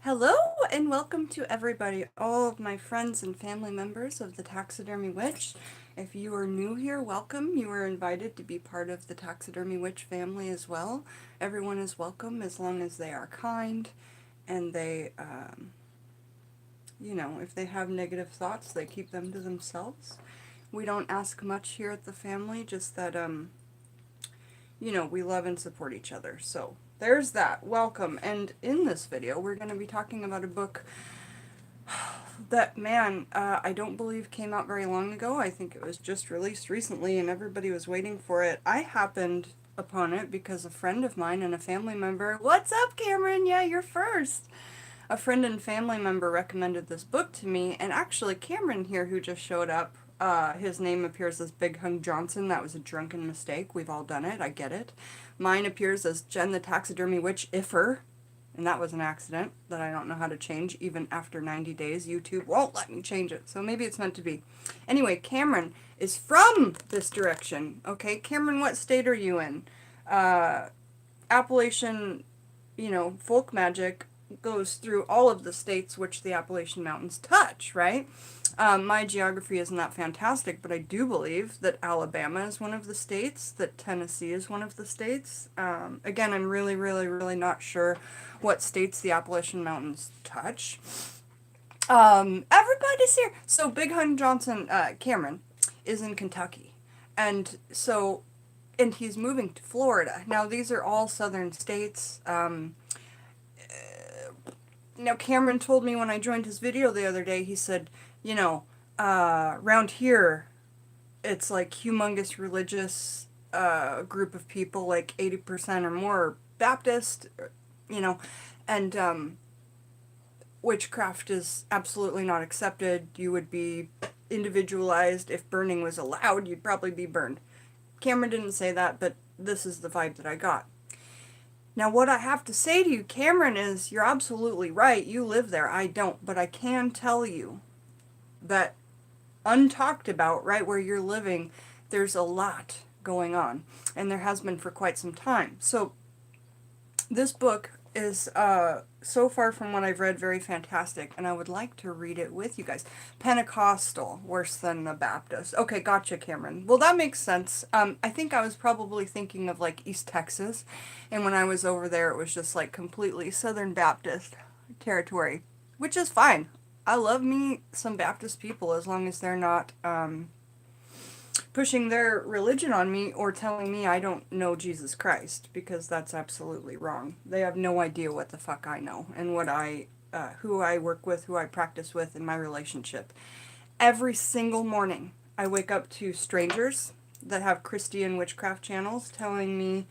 Hello and welcome to everybody, all of my friends and family members of the Taxidermy Witch. If you are new here, welcome. You are invited to be part of the Taxidermy Witch family as well. Everyone is welcome as long as they are kind and they, if they have negative thoughts, they keep them to themselves. We don't ask much here at the family, just that, we love and support each other. So there's that. Welcome. And in this video, we're going to be talking about a book that, I don't believe came out very long ago. I think it was just released recently and everybody was waiting for it. I happened upon it because a friend of mine and a family member, what's up, Cameron? Yeah, you're first. A friend and family member recommended this book to me, and actually Cameron here, who just showed up, his name appears as Big Hung Johnson. That was a drunken mistake. We've all done it. I get it. Mine appears as Jen the Taxidermy Witch Iffer, and that was an accident that I don't know how to change. Even after 90 days, YouTube won't let me change it, so maybe it's meant to be. Anyway, Cameron is from this direction. Okay, Cameron, what state are you in? Appalachian, folk magic goes through all of the states which the Appalachian Mountains touch, right? My geography isn't that fantastic, but I do believe that Alabama is one of the states, that Tennessee is one of the states. Again, I'm really, really, really not sure what states the Appalachian Mountains touch. Everybody's here. So Big Hun Johnson, Cameron, is in Kentucky. And he's moving to Florida. Now, these are all southern states. Now, Cameron told me when I joined his video the other day, he said, around here, it's like humongous religious group of people, like 80% or more Baptist, and witchcraft is absolutely not accepted. You would be individualized. If burning was allowed, you'd probably be burned. Cameron didn't say that, but this is the vibe that I got. Now, what I have to say to you, Cameron, is you're absolutely right. You live there. I don't. But I can tell you that untalked about, right where you're living, there's a lot going on. And there has been for quite some time. So this book is, so far from what I've read, very fantastic, and I would like to read it with you guys. Pentecostal, worse than the Baptist. Okay, gotcha, Cameron. Well, that makes sense. I think I was probably thinking of, like, East Texas, and when I was over there, it was just, like, completely Southern Baptist territory, which is fine. I love me some Baptist people as long as they're not, pushing their religion on me or telling me I don't know Jesus Christ, because that's absolutely wrong. They have no idea what the fuck I know and what who I work with, who I practice with in my relationship. Every single morning I wake up to strangers that have Christian witchcraft channels telling me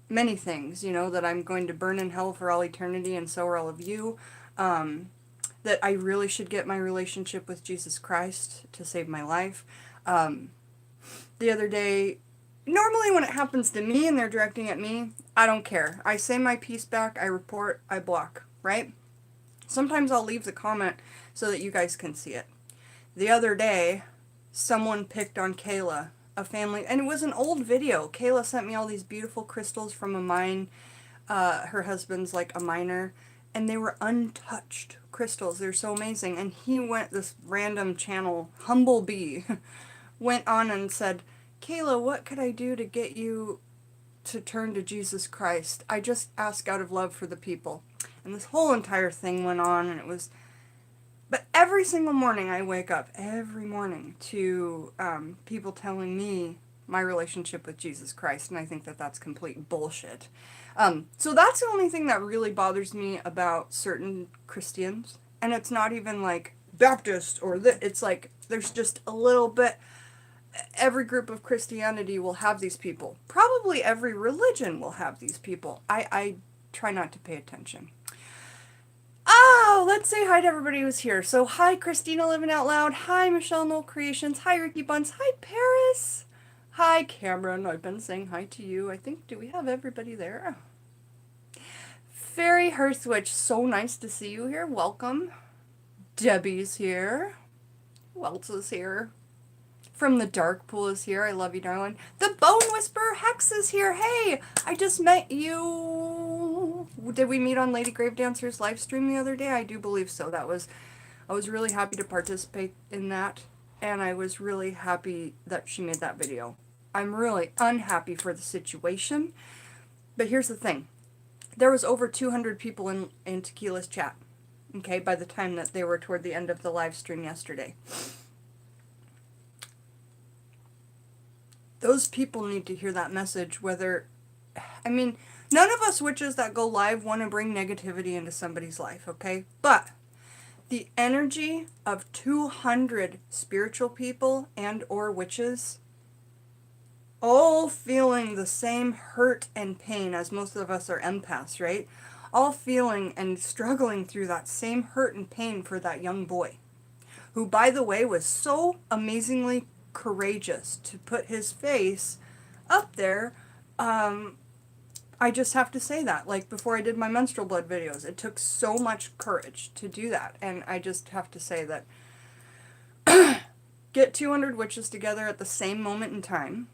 many things, that I'm going to burn in hell for all eternity and so are all of you, that I really should get my relationship with Jesus Christ to save my life. The other day, normally when it happens to me and they're directing at me, I don't care. I say my piece back, I report, I block, right? Sometimes I'll leave the comment so that you guys can see it. The other day, someone picked on Kayla, a family, and it was an old video. Kayla sent me all these beautiful crystals from a mine. Her husband's like a miner, and they were untouched crystals. They're so amazing. And he went, this random channel, Humble Bee, went on and said, Kayla, what could I do to get you to turn to Jesus Christ? I just ask out of love for the people. And this whole entire thing went on, and it was... But every single morning I wake up, every morning, to people telling me my relationship with Jesus Christ, and I think that that's complete bullshit. So that's the only thing that really bothers me about certain Christians, and it's not even like Baptist or it's like there's just a little bit. Every group of Christianity will have these people. Probably every religion will have these people. I try not to pay attention. Oh, let's say hi to everybody who's here. So hi, Christina Living Out Loud. Hi, Michelle Knoll Creations. Hi, Ricky Buns. Hi, Paris. Hi, Cameron. I've been saying hi to you. I think, do we have everybody there? Fairy Hearthwitch, so nice to see you here. Welcome. Debbie's here. Who else is here? From the Dark Pool is here. I love you, darling. The Bone Whisperer Hex is here. Hey, I just met you. did we meet on Lady Gravedancer's live stream the other day? I do believe so. I was really happy to participate in that, and I was really happy that she made that video. I'm really unhappy for the situation, but here's the thing. There was over 200 people in Tequila's chat, okay, by the time that they were toward the end of the live stream yesterday. Those people need to hear that message, whether, I mean, none of us witches that go live want to bring negativity into somebody's life, okay? But the energy of 200 spiritual people and or witches all feeling the same hurt and pain, as most of us are empaths, right? All feeling and struggling through that same hurt and pain for that young boy, who, by the way, was so amazingly courageous to put his face up there. I just have to say that, like before I did my menstrual blood videos, it took so much courage to do that, and I just have to say that get 200 witches together at the same moment in time,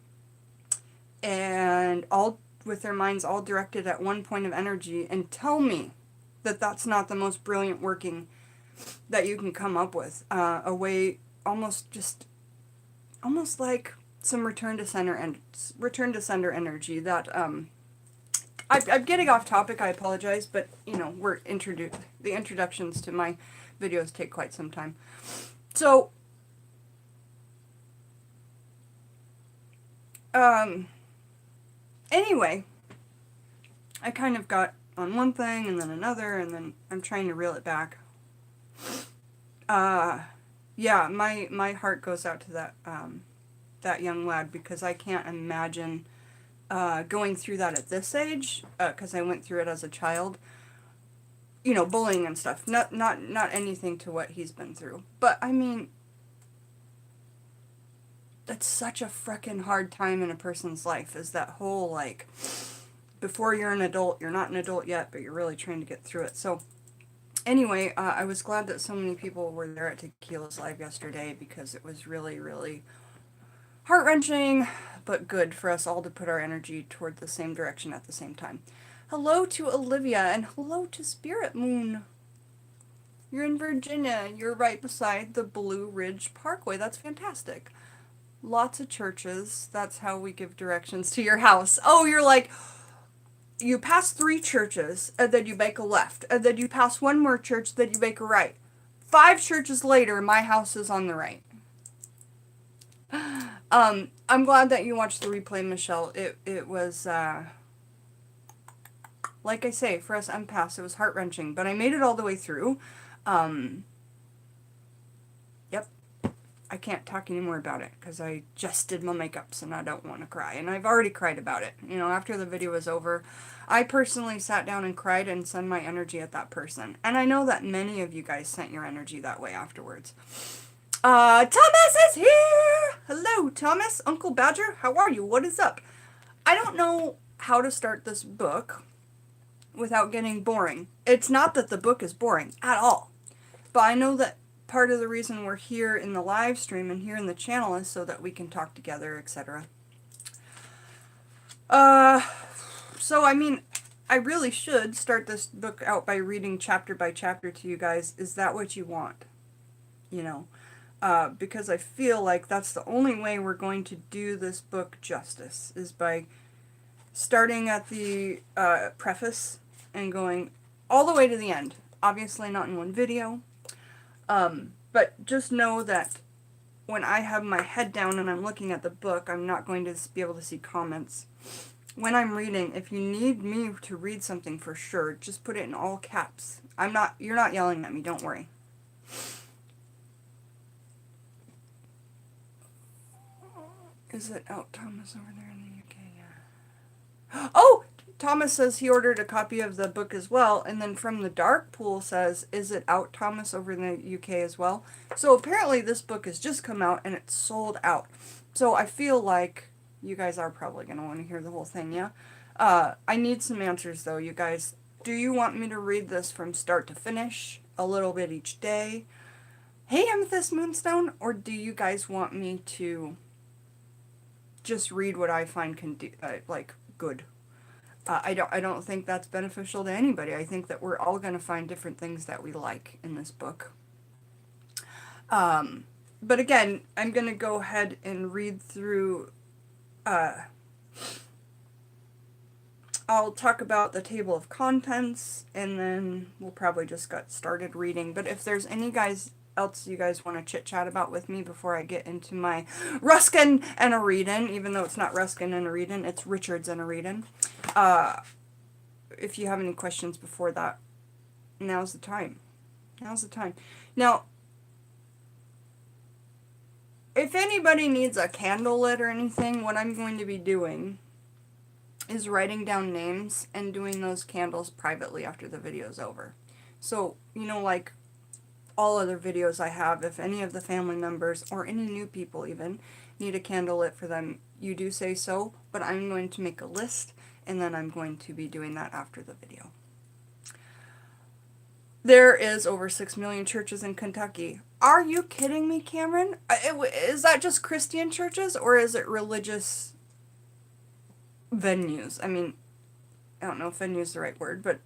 and all with their minds all directed at one point of energy, and tell me that that's not the most brilliant working that you can come up with. A way, almost like some return to sender energy that, I'm getting off topic, I apologize, but, you know, the introductions to my videos take quite some time. So, anyway, I kind of got on one thing and then another, and then I'm trying to reel it back. Yeah, my heart goes out to that young lad, because I can't imagine going through that at this age, because I went through it as a child, you know, bullying and stuff, not anything to what he's been through, but I mean, that's such a frickin' hard time in a person's life, is that whole, like, before you're an adult, you're not an adult yet, but you're really trying to get through it. So anyway, I was glad that so many people were there at Tequila's live yesterday, because it was really, really heart-wrenching, but good for us all to put our energy toward the same direction at the same time. Hello to Olivia, and hello to Spirit Moon. You're in Virginia. You're right beside the Blue Ridge Parkway. That's fantastic. Lots of churches. That's how we give directions to your house. Oh, you're like, you pass 3 churches, and then you make a left, and then you pass one more church, then you make a right. 5 churches later, my house is on the right. I'm glad that you watched the replay, Michelle. It was, like I say, for us empaths, it was heart-wrenching, but I made it all the way through. Yep. I can't talk anymore about it, because I just did my makeups, and I don't want to cry, and I've already cried about it. You know, after the video was over, I personally sat down and cried and sent my energy at that person, and I know that many of you guys sent your energy that way afterwards. Thomas is here! Hello, Thomas. Uncle Badger, how are you? What is up? I don't know how to start this book without getting boring. It's not that the book is boring at all, but I know that part of the reason we're here in the live stream and here in the channel is so that we can talk together, etc. So, I mean, I really should start this book out by reading chapter by chapter to you guys. Is that what you want? You know? Because I feel like that's the only way we're going to do this book justice, is by starting at the preface and going all the way to the end. Obviously not in one video, but just know that when I have my head down and I'm looking at the book, I'm not going to be able to see comments. When I'm reading, if you need me to read something for sure, just put it in all caps. You're not yelling at me, don't worry. Is it out, Thomas, over there in the UK? Yeah. Oh! Thomas says he ordered a copy of the book as well. And then From the Dark Pool says, is it out, Thomas, over in the UK as well? So apparently this book has just come out and it's sold out. So I feel like you guys are probably going to want to hear the whole thing, yeah? I need some answers, though, you guys. Do you want me to read this from start to finish, a little bit each day? Hey, Amethyst Moonstone? Or do you guys want me to just read what I find good? I don't think that's beneficial to anybody. I think that we're all going to find different things that we like in this book. But again, I'm going to go ahead and read through, I'll talk about the table of contents, and then we'll probably just get started reading. But if there's any else you guys want to chit-chat about with me before I get into my Ruskin and a reading, even though it's not Ruskin and a reading, it's Richards and a reading. If you have any questions before that, now's the time. Now's the time. Now, if anybody needs a candle lit or anything, what I'm going to be doing is writing down names and doing those candles privately after the video's over. So, you know, like all other videos I have, if any of the family members or any new people even need a candle lit for them, you do say so, but I'm going to make a list, and then I'm going to be doing that after the video. There is over 6 million churches in Kentucky. Are you kidding me, Cameron? Is that just Christian churches, or is it religious venues? I mean, I don't know if venue is the right word, but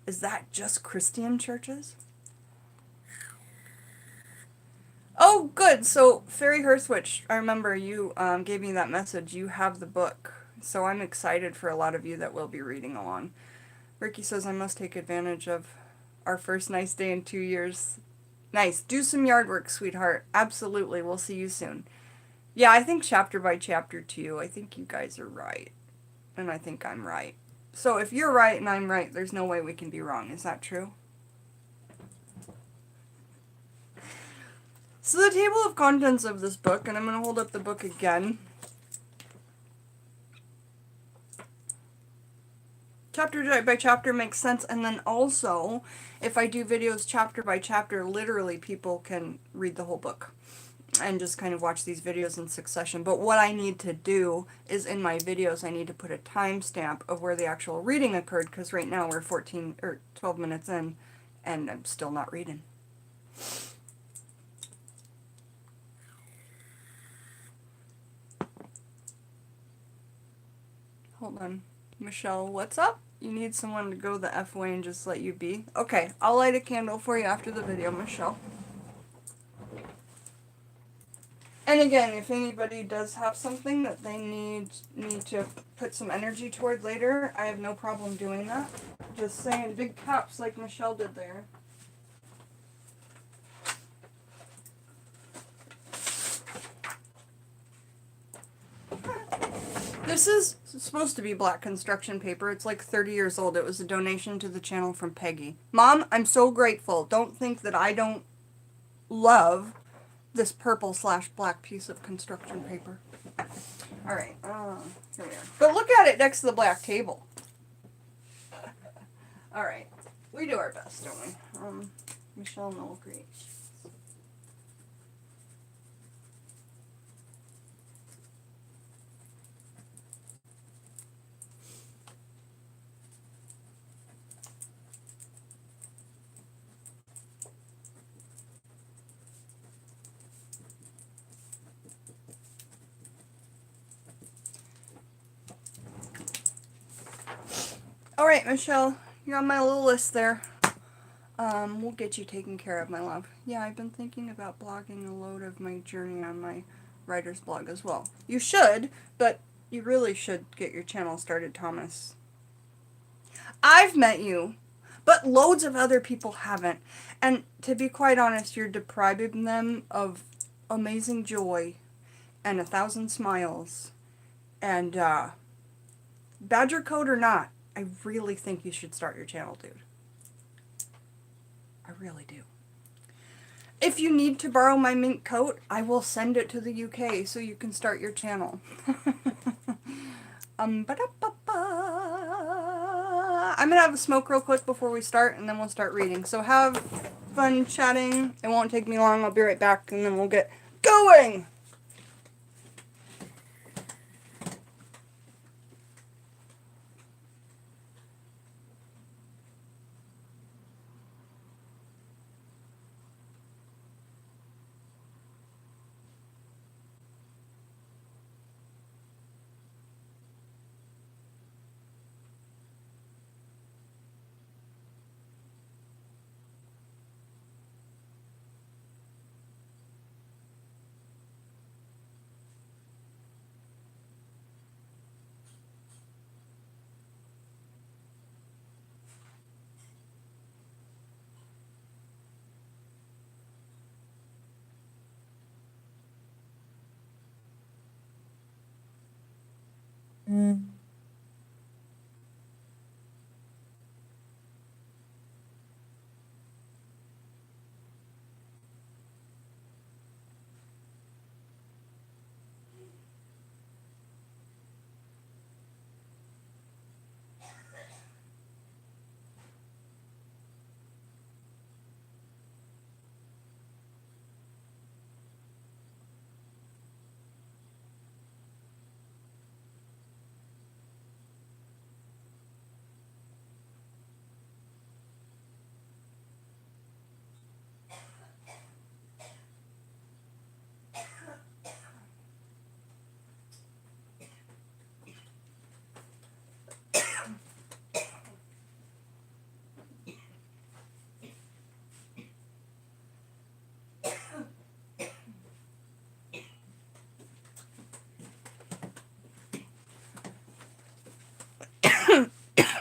is that just Christian churches? Oh, good. So, Fairy Hearthwitch, I remember you gave me that message. You have the book. So I'm excited for a lot of you that will be reading along. Ricky says, I must take advantage of our first nice day in 2 years. Nice. Do some yard work, sweetheart. Absolutely. We'll see you soon. Yeah, I think chapter by chapter too. I think you guys are right. And I think I'm right. So if you're right and I'm right, there's no way we can be wrong. Is that true? So the table of contents of this book, and I'm going to hold up the book again. Chapter by chapter makes sense, and then also, if I do videos chapter by chapter, literally people can read the whole book and just kind of watch these videos in succession. But what I need to do is in my videos, I need to put a timestamp of where the actual reading occurred, because right now we're 14 or 12 minutes in, and I'm still not reading. Hold on. Michelle, what's up? You need someone to go the F way and just let you be? Okay, I'll light a candle for you after the video, Michelle. And again, if anybody does have something that they need me to put some energy toward later, I have no problem doing that. Just saying big caps like Michelle did there. This is supposed to be black construction paper. It's like 30 years old. It was a donation to the channel from Peggy. Mom, I'm so grateful. Don't think that I don't love this purple/black piece of construction paper. Alright, here we are. But look at it next to the black table. Alright, we do our best, don't we? Michelle, no, great. Alright, Michelle, you're on my little list there. We'll get you taken care of, my love. Yeah, I've been thinking about blogging a load of my journey on my writer's blog as well. You should, but you really should get your channel started, Thomas. I've met you, but loads of other people haven't. And to be quite honest, you're depriving them of amazing joy and 1,000 smiles. And, Badger Code or not, I really think you should start your channel, dude. I really do. If you need to borrow my mink coat, I will send it to the UK so you can start your channel. I'm gonna have a smoke real quick before we start, and then we'll start reading. So have fun chatting. It won't take me long. I'll be right back, and then we'll get going.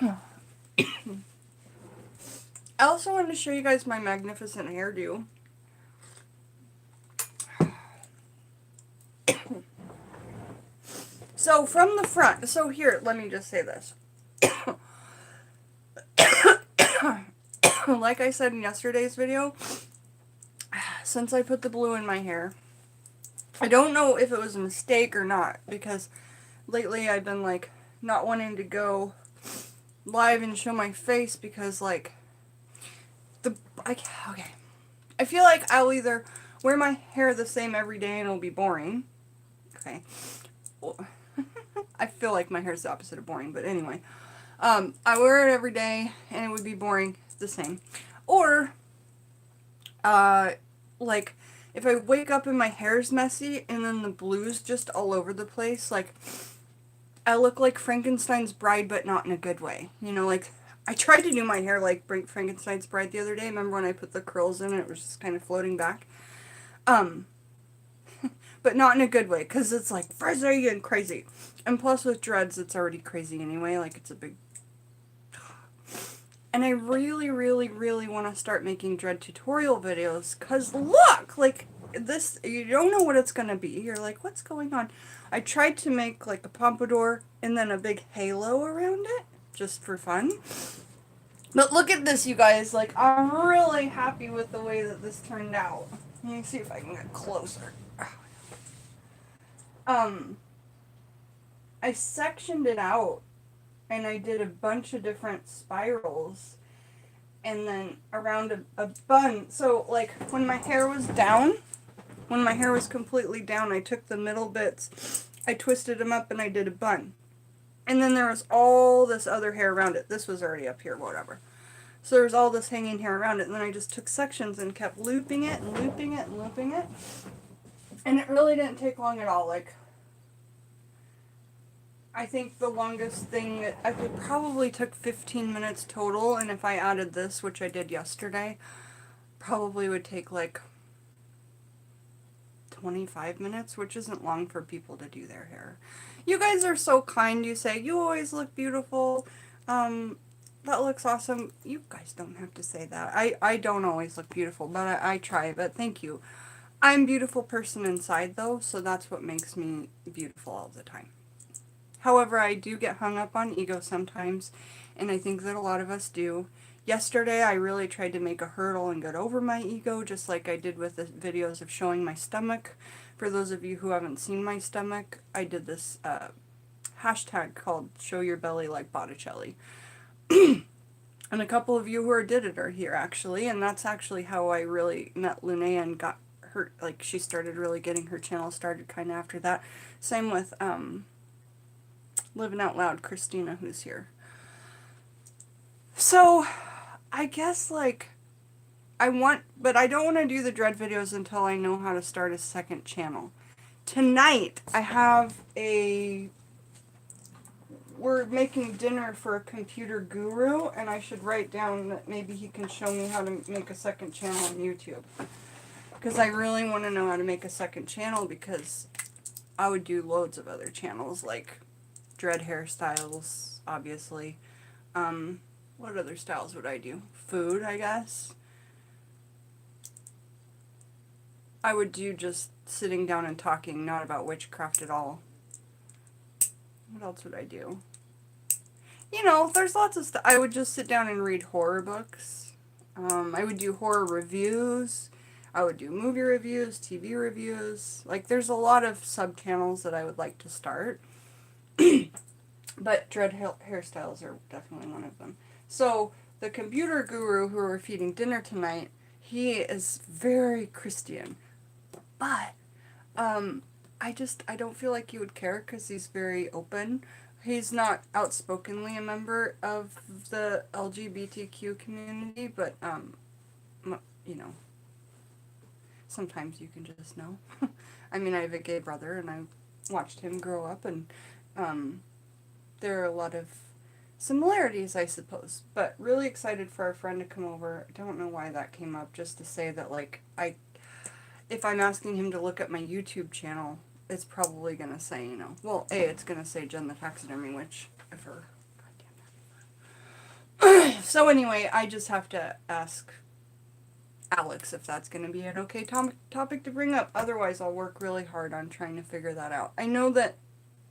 I also wanted to show you guys my magnificent hairdo. So from the front, so here, let me just say this. Like I said in yesterday's video, since I put the blue in my hair, I don't know if it was a mistake or not, because lately I've been like not wanting to go live and show my face because like okay. I feel like I'll either wear my hair the same every day and it'll be boring. Okay. I feel like my hair's the opposite of boring, but anyway. I wear it every day and it would be boring the same. Or, like, if I wake up and my hair's messy and then the blue's just all over the place, like, I look like Frankenstein's bride, but not in a good way. You know, like, I tried to do my hair like Frankenstein's bride the other day. Remember when I put the curls in, it was just kind of floating back? But not in a good way, because it's like frizzy and crazy. And plus with dreads, it's already crazy anyway, like it's a big... And I really, really, really want to start making dread tutorial videos, because look! Like, this, you don't know what it's going to be. You're like, what's going on? I tried to make like a pompadour and then a big halo around it, just for fun. But look at this, you guys. Like, I'm really happy with the way that this turned out. Let me see if I can get closer. I sectioned it out and I did a bunch of different spirals and then around a bun. So like when my hair was down, when my hair was completely down, I took the middle bits, I twisted them up and I did a bun. And then there was all this other hair around it. This was already up here, whatever. So there was all this hanging hair around it, and then I just took sections and kept looping it and looping it and looping it. And it really didn't take long at all. Like, I think the longest thing that I could probably took 15 minutes total, and if I added this, which I did yesterday, probably would take like 25 minutes, which isn't long for people to do their hair. You guys are so kind. You say, you always look beautiful. That looks awesome. You guys don't have to say that. I don't always look beautiful, but I try, but thank you. I'm a beautiful person inside, though, so that's what makes me beautiful all the time. However, I do get hung up on ego sometimes, and I think that a lot of us do. Yesterday, I really tried to make a hurdle and get over my ego, just like I did with the videos of showing my stomach. For those of you who haven't seen my stomach, I did this hashtag called Show Your Belly Like Botticelli. And a couple of you who did it are here, actually, and that's actually how I really met Linnea and got her, like, she started really getting her channel started kind of after that. Same with Living Out Loud, Christina, who's here. So, I guess, like, but I don't want to do the dread videos until I know how to start a second channel. Tonight, I have we're making dinner for a computer guru, and I should write down that maybe he can show me how to make a second channel on YouTube. Because I really want to know how to make a second channel, because I would do loads of other channels, like dread hairstyles, obviously. What other styles would I do? Food, I guess. I would do just sitting down and talking, not about witchcraft at all. What else would I do? You know, there's lots of stuff. I would just sit down and read horror books. I would do horror reviews. I would do movie reviews, TV reviews. Like, there's a lot of sub-channels that I would like to start. But dread hairstyles are definitely one of them. So, the computer guru who we're feeding dinner tonight, he is very Christian. But, I don't feel like he would care because he's very open. He's not outspokenly a member of the LGBTQ community, but, you know, sometimes you can just know. I mean, I have a gay brother, and I watched him grow up, and there are a lot of similarities, I suppose. But really excited for our friend to come over. I don't know why that came up, just to say that, like, if I'm asking him to look at my YouTube channel, it's probably going to say, you know, well, it's going to say Jen the Taxidermy Witch, if her, goddamn So anyway, I just have to ask Alex if that's going to be an okay topic to bring up. Otherwise, I'll work really hard on trying to figure that out. I know that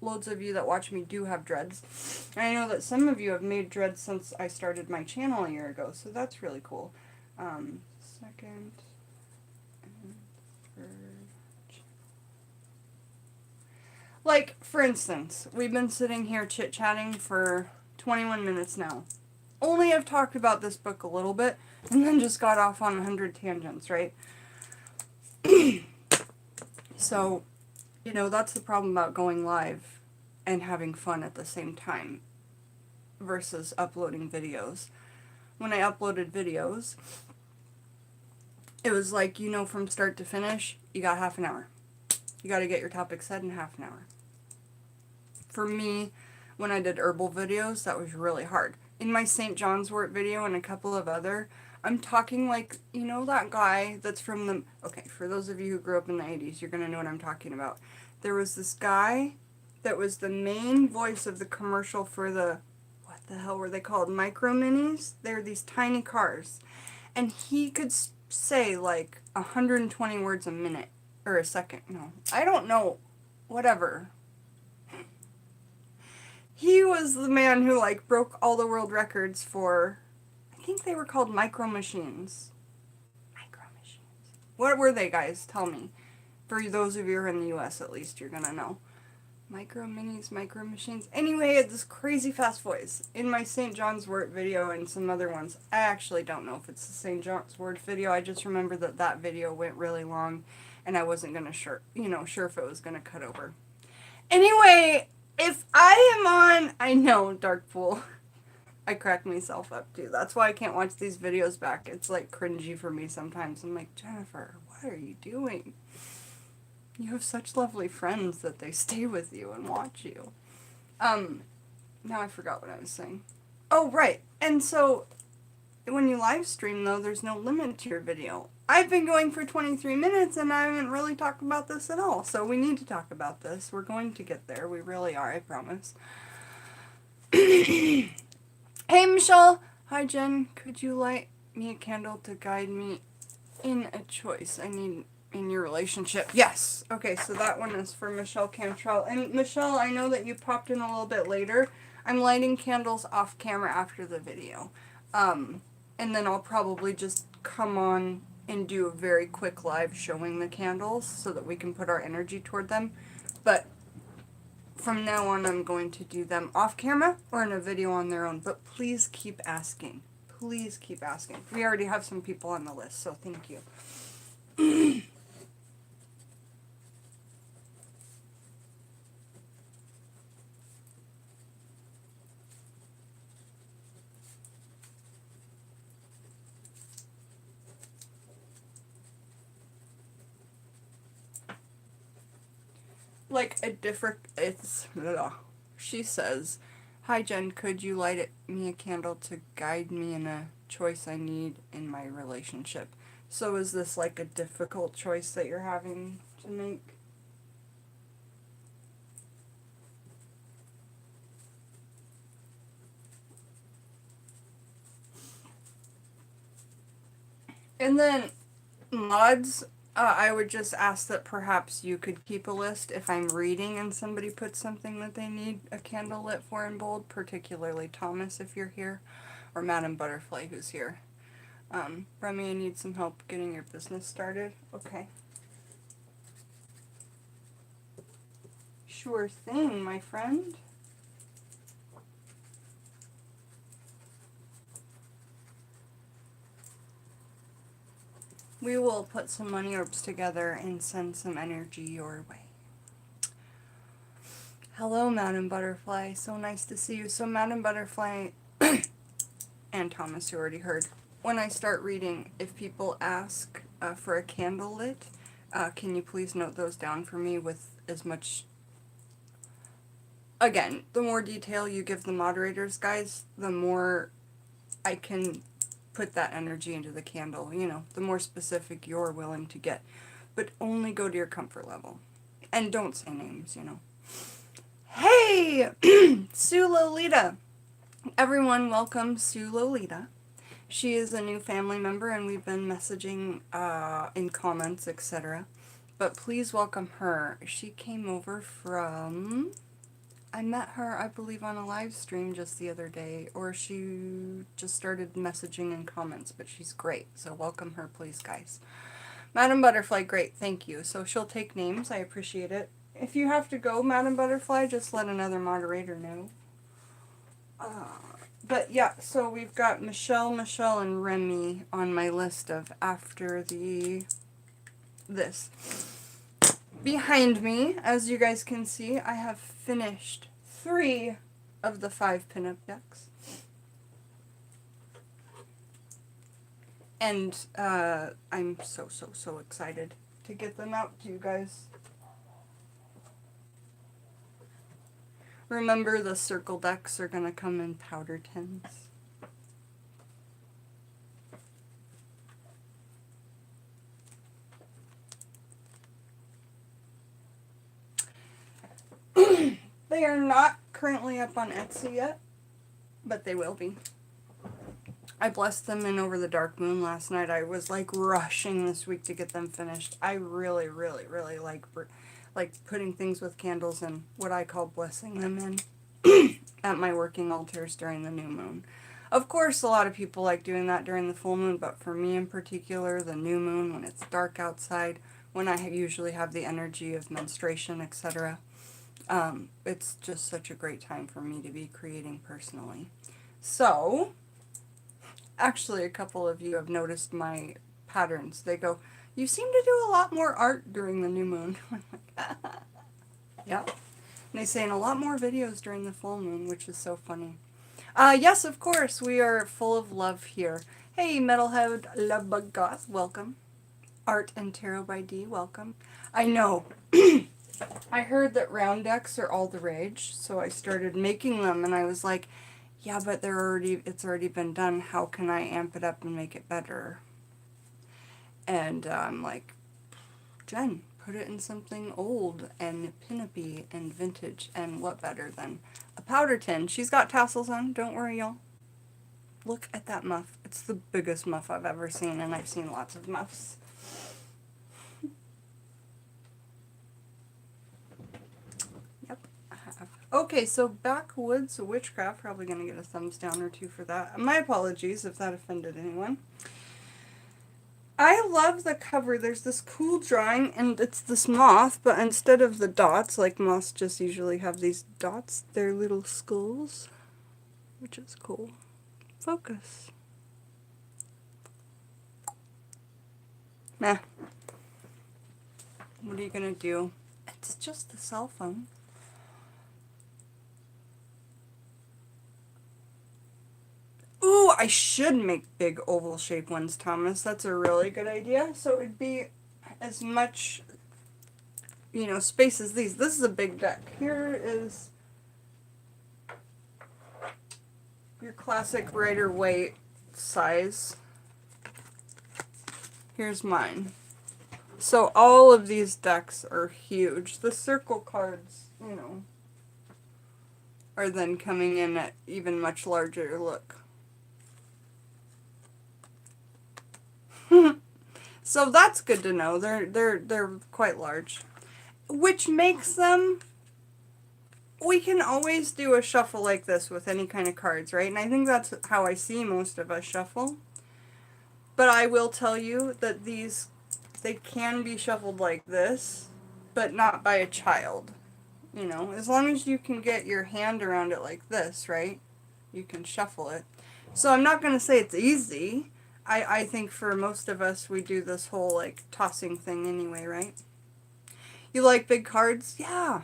loads of you that watch me do have dreads. And I know that some of you have made dreads since I started my channel a year ago, so that's really cool. Second and third. Like, for instance, we've been sitting here chit-chatting for 21 minutes now. Only have talked about this book a little bit, and then just got off on 100 tangents, right? So, you know, that's the problem about going live and having fun at the same time versus uploading videos. When I uploaded videos, it was like, you know, from start to finish, you got half an hour. You got to get your topic said in half an hour. For me, when I did herbal videos, that was really hard. In my St. John's wort video and a couple of other, I'm talking like, you know, that guy that's from the... Okay, for those of you who grew up in the 80s, you're going to know what I'm talking about. There was this guy that was the main voice of the commercial for the... What the hell were they called? Micro Minis? They're these tiny cars. And he could say like 120 words a minute. Or a second. No. I don't know. Whatever. He was the man who, like, broke all the world records for, I think they were called micro machines. Micro machines. What were they, guys? Tell me. For those of you who are in the U.S., at least, you're gonna know. Micro minis, micro machines. Anyway, he had this crazy fast voice. In my St. John's wort video and some other ones, I actually don't know if it's the St. John's wort video. I just remember that that video went really long, and I wasn't gonna sure if it was gonna cut over. Anyway, if I am on, I know, Dark Pool. I crack myself up too. That's why I can't watch these videos back. It's like cringy for me sometimes. I'm like, Jennifer, what are you doing? You have such lovely friends that they stay with you and watch you. Now I forgot what I was saying. Oh, right. And so, when you live stream, though, there's no limit to your video. I've been going for 23 minutes and I haven't really talked about this at all. So we need to talk about this. We're going to get there. We really are, I promise. Hey, Michelle. Hi, Jen. Could you light me a candle to guide me in a choice I need in your relationship? Yes. Okay, so that one is for Michelle Cantrell. And Michelle, I know that you popped in a little bit later. I'm lighting candles off camera after the video. And then I'll probably just come on and do a very quick live showing the candles so that we can put our energy toward them. But from now on, I'm going to do them off camera or in a video on their own. But please keep asking. Please keep asking. We already have some people on the list, so thank you. Like a different, she says, hi Jen, could you light me a candle to guide me in a choice I need in my relationship? So is this like a difficult choice that you're having to make? And then mods, I would just ask that perhaps you could keep a list if I'm reading and somebody puts something that they need a candle lit for in bold, particularly Thomas if you're here, or Madam Butterfly who's here. Remy, I need some help getting your business started. Okay. Sure thing, my friend. We will put some money orbs together and send some energy your way. Hello, Madam Butterfly. So nice to see you. So, Madam Butterfly and Thomas, you already heard. When I start reading, if people ask for a candle lit, can you please note those down for me with as much... Again, the more detail you give the moderators, guys, the more I can put that energy into the candle, you know, the more specific you're willing to get. But only go to your comfort level. And don't say names, you know. Hey! Sue Lolita! Everyone, welcome Sue Lolita. She is a new family member and we've been messaging in comments, etc. But please welcome her. She came over from... I met her, I believe, on a live stream just the other day, or she just started messaging in comments, but she's great, so welcome her, please, guys. Madam Butterfly, great, thank you. So she'll take names, I appreciate it. If you have to go, Madam Butterfly, just let another moderator know. But yeah, so we've got Michelle, and Remy on my list of after this. Behind me, as you guys can see, I have finished 3 of the 5 pinup decks. And I'm so excited to get them out to you guys. Remember, the circle decks are going to come in powder tins. They are not currently up on Etsy yet, but they will be. I blessed them in Over the Dark Moon last night. I was like rushing this week to get them finished. I really like putting things with candles and what I call blessing them in at my working altars during the new moon. Of course, a lot of people like doing that during the full moon, but for me in particular, the new moon, when it's dark outside, when I usually have the energy of menstruation, etc., it's just such a great time for me to be creating personally. So, actually, a couple of you have noticed my patterns. They go, you seem to do a lot more art during the new moon. I'm like, yeah. And they say, and a lot more videos during the full moon, which is so funny. Yes, of course, we are full of love here. Hey, Metalhead Lovebug Goth, welcome. Art and Tarot by D, welcome. I know. I heard that round decks are all the rage, so I started making them, and I was like, yeah, but it's already been done. How can I amp it up and make it better? And I'm like, Jen, put it in something old and pinup-y and vintage, and what better than a powder tin? She's got tassels on, don't worry, y'all. Look at that muff. It's the biggest muff I've ever seen, and I've seen lots of muffs. Okay, so Backwoods Witchcraft, probably going to get a thumbs down or 2 for that. My apologies if that offended anyone. I love the cover. There's this cool drawing, and it's this moth, but instead of the dots, like moths just usually have these dots, they're little skulls, which is cool. Focus. Nah. What are you going to do? It's just a cell phone. Ooh, I should make big oval shape ones, Thomas. That's a really good idea. So it'd be as much, space as these. This is a big deck. Here is your classic Rider-Waite size. Here's mine. So all of these decks are huge. The circle cards, are then coming in at even much larger. Look. So that's good to know. They're quite large, which makes them. We can always do a shuffle like this with any kind of cards, right? And I think that's how I see most of us shuffle. But I will tell you that they can be shuffled like this, but not by a child. As long as you can get your hand around it like this, right? You can shuffle it. So I'm not going to say it's easy. I think for most of us, we do this whole, like, tossing thing anyway, right? You like big cards? Yeah.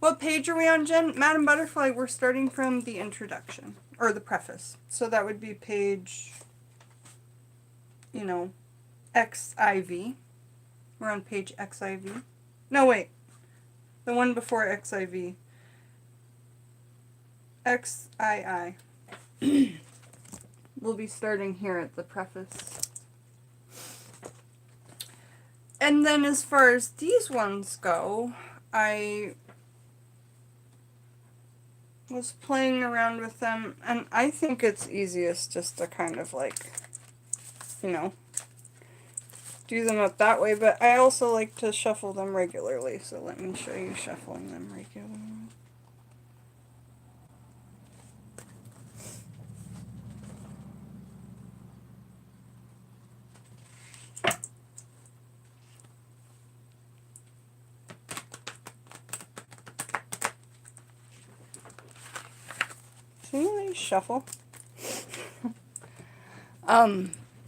What page are we on, Jen? Madam Butterfly, we're starting from the introduction, or the preface. So that would be page, XIV. We're on page XIV. No, wait. The one before XIV. XII. We'll be starting here at the preface. And then as far as these ones go, I was playing around with them, and I think it's easiest just to kind of like, you know, do them up that way, but I also like to shuffle them regularly, so let me show you shuffling them regularly. See, they shuffle.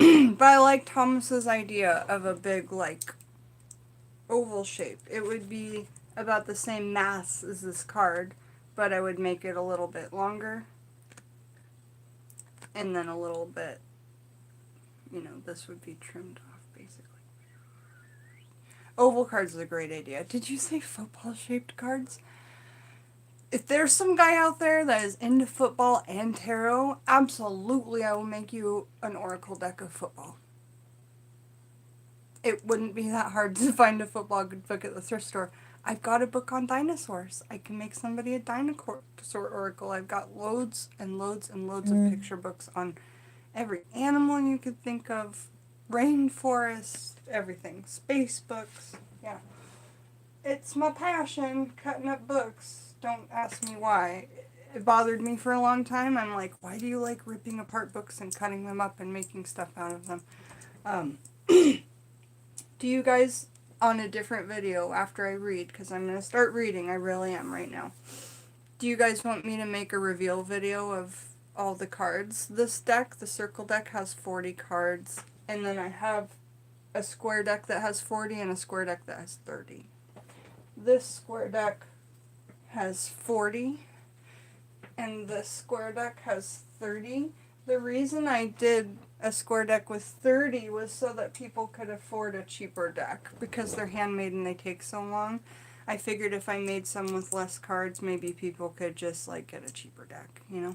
But I like Thomas's idea of a big, like, oval shape. It would be about the same mass as this card, but I would make it a little bit longer. And then a little bit, you know, this would be trimmed off, basically. Oval cards is a great idea. Did you say football-shaped cards? If there's some guy out there that is into football and tarot, absolutely I will make you an oracle deck of football. It wouldn't be that hard to find a football book at the thrift store. I've got a book on dinosaurs. I can make somebody a dinosaur oracle. I've got loads and loads and loads of picture books on every animal you could think of. Rainforest, everything. Space books. Yeah. It's my passion, cutting up books. Don't ask me why. It bothered me for a long time. I'm like, why do you like ripping apart books and cutting them up and making stuff out of them? Do you guys, on a different video after I read, because I'm going to start reading, I really am right now. Do you guys want me to make a reveal video of all the cards? This deck, the circle deck, has 40 cards. And then I have a square deck that has 40 and a square deck that has 30. This square deck has 40 and this square deck has 30. The reason I did a square deck with 30 was so that people could afford a cheaper deck because they're handmade and they take so long. I figured if I made some with less cards, maybe people could just like get a cheaper deck, you know?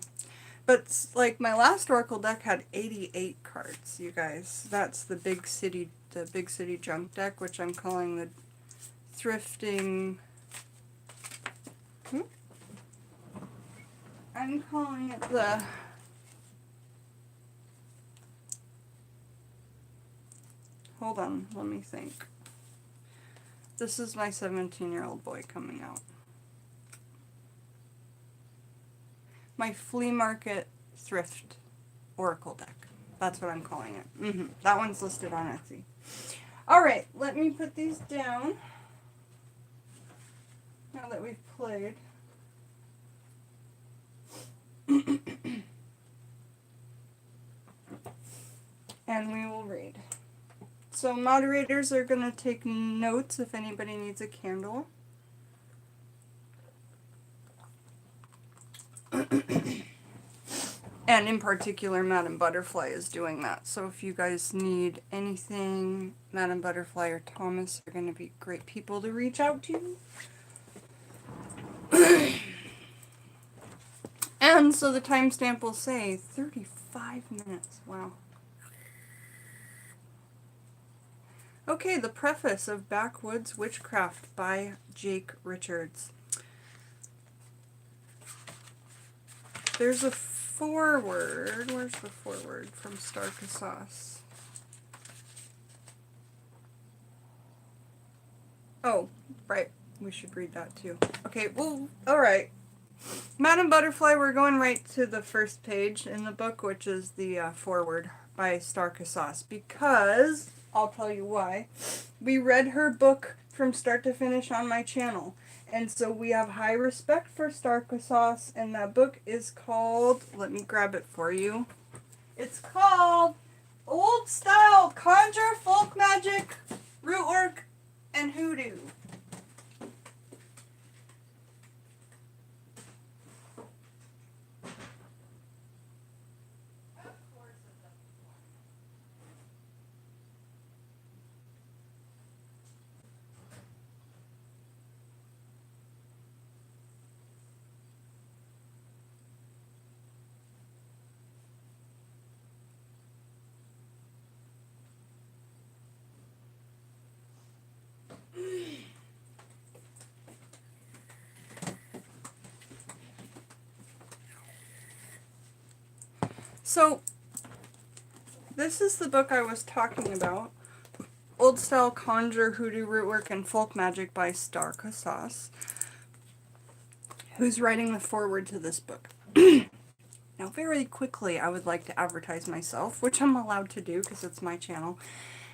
But like my last Oracle deck had 88 cards, you guys. That's the big city junk deck, which I'm calling the thrifting. I'm calling it the hold on, let me think. This is my 17-year-old boy coming out. My flea market thrift oracle deck. That's what I'm calling it. That one's listed on Etsy. Alright, let me put these down. Now that we've played. And we will read. So moderators are going to take notes if anybody needs a candle. And in particular, Madame Butterfly is doing that. So if you guys need anything, Madame Butterfly or Thomas are going to be great people to reach out to. And so the timestamp will say 35 minutes. Wow. Okay, the preface of Backwoods Witchcraft by Jake Richards. There's a foreword. Where's the foreword from Starkasauce? Oh, right. We should read that too. Okay, well, alright. Madame Butterfly, we're going right to the first page in the book, which is the foreword by Starkasauce, because, I'll tell you why, we read her book from start to finish on my channel. And so we have high respect for Starkasauce, and that book is called, let me grab it for you. It's called Old Style Conjure, Folk Magic, Root Work, and Hoodoo. So, this is the book I was talking about. Old Style Conjure, Hoodoo Rootwork, and Folk Magic by Star Casas, who's writing the foreword to this book. Now, very quickly, I would like to advertise myself, which I'm allowed to do because it's my channel,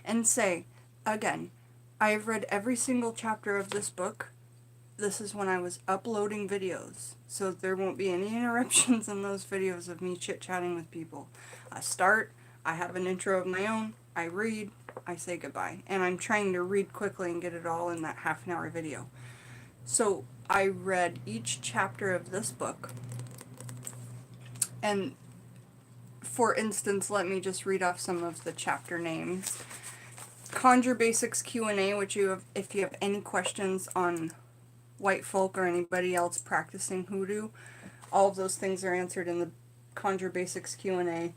and say, again, I have read every single chapter of this book. This is when I was uploading videos, so there won't be any interruptions in those videos of me chit-chatting with people. I start, I have an intro of my own, I read, I say goodbye. And I'm trying to read quickly and get it all in that half-an-hour video. So I read each chapter of this book, and for instance, let me just read off some of the chapter names. Conjure Basics Q&A, which if you have any questions on white folk or anybody else practicing hoodoo, all of those things are answered in the Conjure Basics Q&A.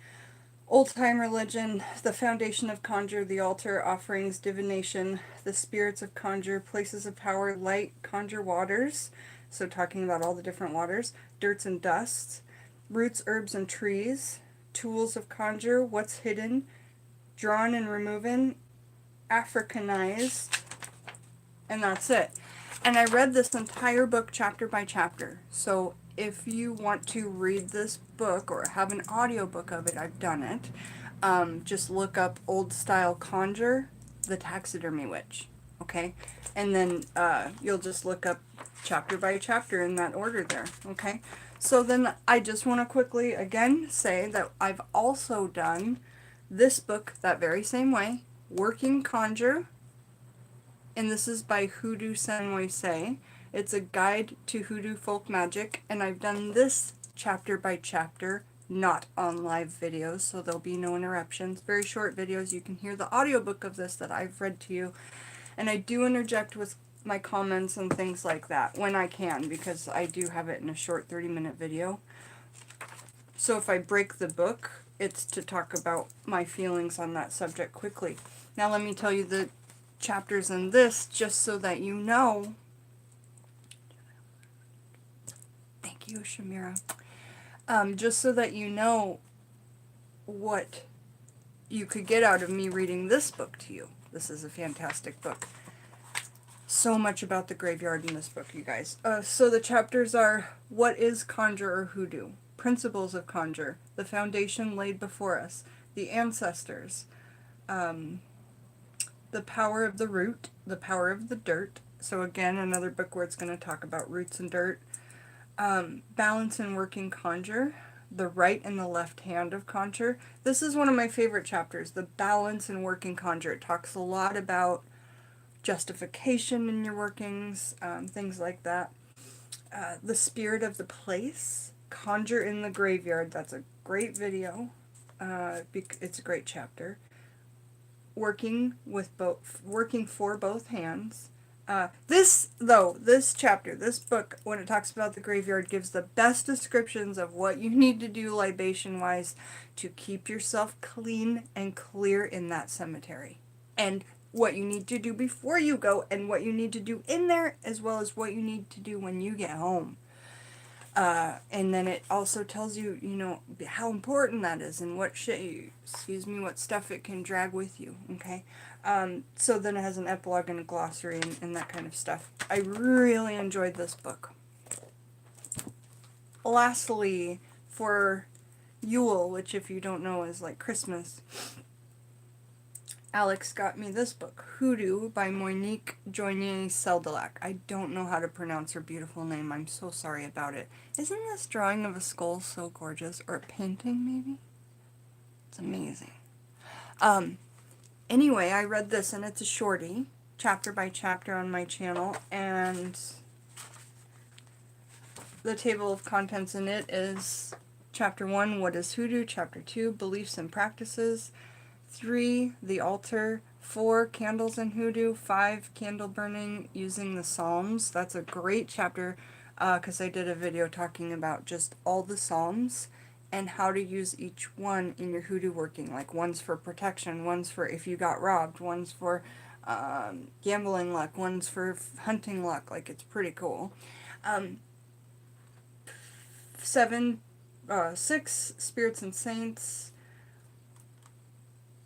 Old Time Religion, the Foundation of Conjure, the Altar, Offerings, Divination, the Spirits of Conjure, Places of Power, Light, Conjure Waters, so talking about all the different waters, Dirts and Dusts, Roots, Herbs, and Trees, Tools of Conjure, What's Hidden, Drawn and Removing, Africanized, and that's it. And I read this entire book chapter by chapter. So if you want to read this book or have an audiobook of it, I've done it. Just look up Old Style Conjure, the Taxidermy Witch. Okay? And then you'll just look up chapter by chapter in that order there. Okay? So then I just want to quickly again say that I've also done this book that very same way, Working Conjure. And this is by Hoodoo Senway Say. It's a guide to hoodoo folk magic, and I've done this chapter by chapter, not on live videos, so there'll be no interruptions. Very short videos. You can hear the audiobook of this that I've read to you, and I do interject with my comments and things like that when I can, because I do have it in a short 30-minute video. So if I break the book, it's to talk about my feelings on that subject quickly. Now let me tell you the chapters in this, just so that you know. Thank you, Shamira. Just so that you know what you could get out of me reading this book to you. This is a fantastic book. So much about the graveyard in this book, you guys. So the chapters are, What is Conjure or Hoodoo? Principles of Conjure. The Foundation Laid Before Us. The Ancestors. The Power of the Root, the Power of the Dirt. So again, another book where it's going to talk about roots and dirt. Balance and Working Conjure, the right and the left hand of Conjure. This is one of my favorite chapters, the Balance and Working Conjure. It talks a lot about justification in your workings, things like that. The Spirit of the Place, Conjure in the Graveyard. That's a great video. It's a great chapter. Working for both hands. This chapter, this book, when it talks about the graveyard, gives the best descriptions of what you need to do libation-wise to keep yourself clean and clear in that cemetery. And what you need to do before you go, and what you need to do in there, as well as what you need to do when you get home. And then it also tells you, how important that is and what what stuff it can drag with you, okay? So then it has an epilogue and a glossary and that kind of stuff. I really enjoyed this book. Lastly, for Yule, which if you don't know is like Christmas, Alex got me this book, Hoodoo by Monique Joignet-Seldelac. I don't know how to pronounce her beautiful name. I'm so sorry about it. Isn't this drawing of a skull so gorgeous? Or a painting, maybe? It's amazing. Anyway, I read this, and it's a shorty, chapter by chapter on my channel, and the table of contents in it is Chapter 1, What is Hoodoo? Chapter 2, Beliefs and Practices. 3, The Altar. 4, Candles and Hoodoo. 5, Candle Burning using the Psalms. That's a great chapter because I did a video talking about just all the Psalms and how to use each one in your hoodoo working. Like one's for protection, one's for if you got robbed, one's for gambling luck, one's for hunting luck. Like, it's pretty cool. 7, 6 spirits and saints,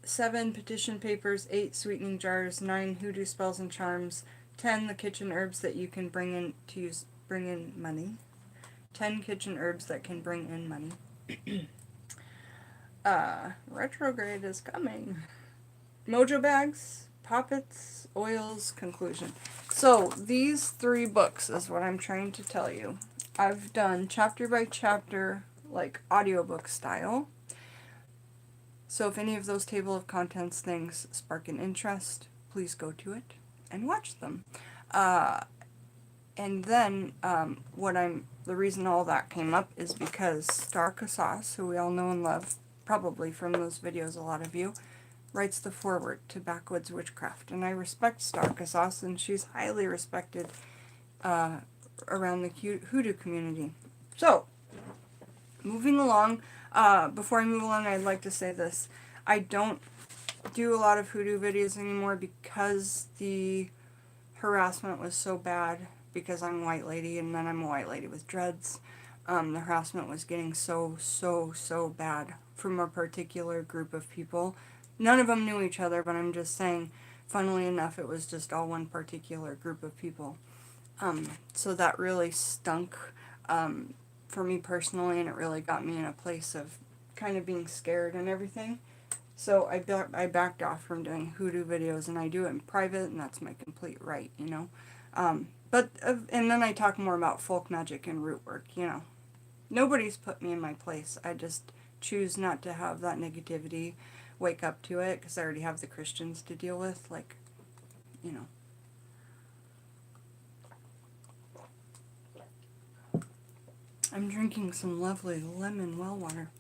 7 petition papers, 8 sweetening jars, 9 hoodoo spells and charms, 10 the kitchen herbs that you can bring in money. 10 kitchen herbs that can bring in money. Retrograde is coming. Mojo bags, poppets, oils, conclusion. So these 3 books is what I'm trying to tell you. I've done chapter by chapter, like audiobook style. So if any of those table of contents things spark an interest, please go to it and watch them. And then the reason all that came up is because Star Casas, who we all know and love, probably from those videos, a lot of you, writes the foreword to Backwoods Witchcraft. And I respect Star Casas, and she's highly respected around the hoodoo community. So, moving along, before I move along, I'd like to say this. I don't do a lot of hoodoo videos anymore because the harassment was so bad, because I'm a white lady, and then I'm a white lady with dreads. The harassment was getting so bad from a particular group of people. None of them knew each other, but I'm just saying, funnily enough, it was just all one particular group of people. So that really stunk for me personally, and it really got me in a place of kind of being scared and everything. So I backed off from doing hoodoo videos, and I do it in private, and that's my complete right, you know. And then I talk more about folk magic and root work, you know. Nobody's put me in my place. I just choose not to have that negativity wake up to it, because I already have the Christians to deal with, like, you know. I'm drinking some lovely lemon well water.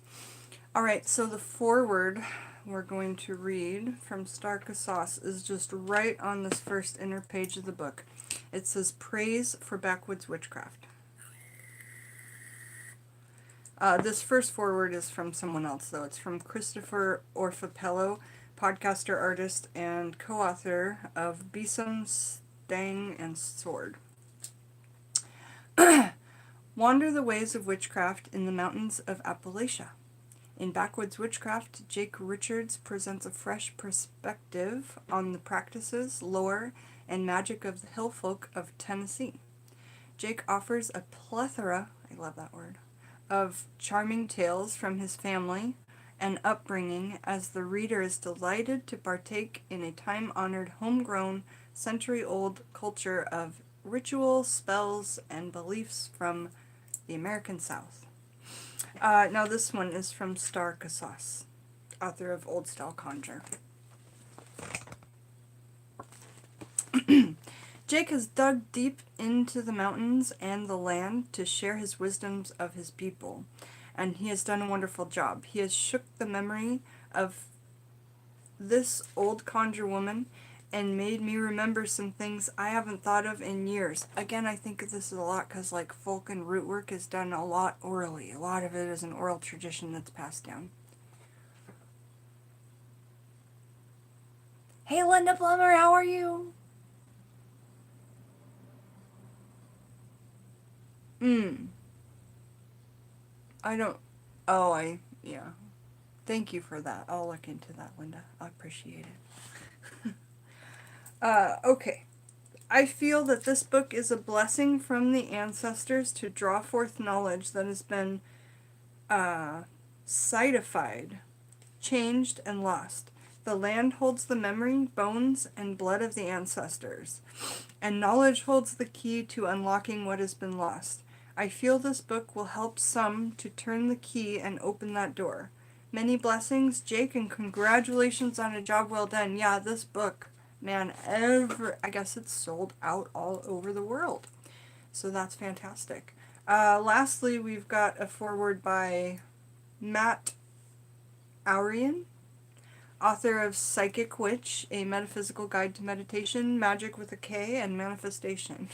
Alright, so the foreword we're going to read from Star Casas is just right on this first inner page of the book. It says, Praise for Backwoods Witchcraft. This first foreword is from someone else, though. It's from Christopher Orfapello, podcaster, artist, and co-author of Besom, Stang, and Sword. Wander the ways of witchcraft in the mountains of Appalachia. In Backwoods Witchcraft, Jake Richards presents a fresh perspective on the practices, lore, and magic of the hill folk of Tennessee. Jake offers a plethora, I love that word, of charming tales from his family and upbringing, as the reader is delighted to partake in a time-honored, homegrown, century-old culture of rituals, spells, and beliefs from the American South. Now this one is from Star Casas, author of Old Style Conjure. Jake has dug deep into the mountains and the land to share his wisdoms of his people, and he has done a wonderful job. He has shook the memory of this old conjure woman and made me remember some things I haven't thought of in years. Again, I think of this a lot because, like, folk and root work is done a lot orally. A lot of it is an oral tradition that's passed down. Hey, Linda Plummer, how are you? Yeah. Thank you for that. I'll look into that, Linda. I appreciate it. Okay. I feel that this book is a blessing from the ancestors to draw forth knowledge that has been sanctified, changed, and lost. The land holds the memory, bones, and blood of the ancestors, and knowledge holds the key to unlocking what has been lost. I feel this book will help some to turn the key and open that door. Many blessings, Jake, and congratulations on a job well done. Yeah, this book, man, I guess it's sold out all over the world. So that's fantastic. Lastly, we've got a foreword by Matt Aurian, author of Psychic Witch, A Metaphysical Guide to Meditation, Magic with a K, and Manifestation.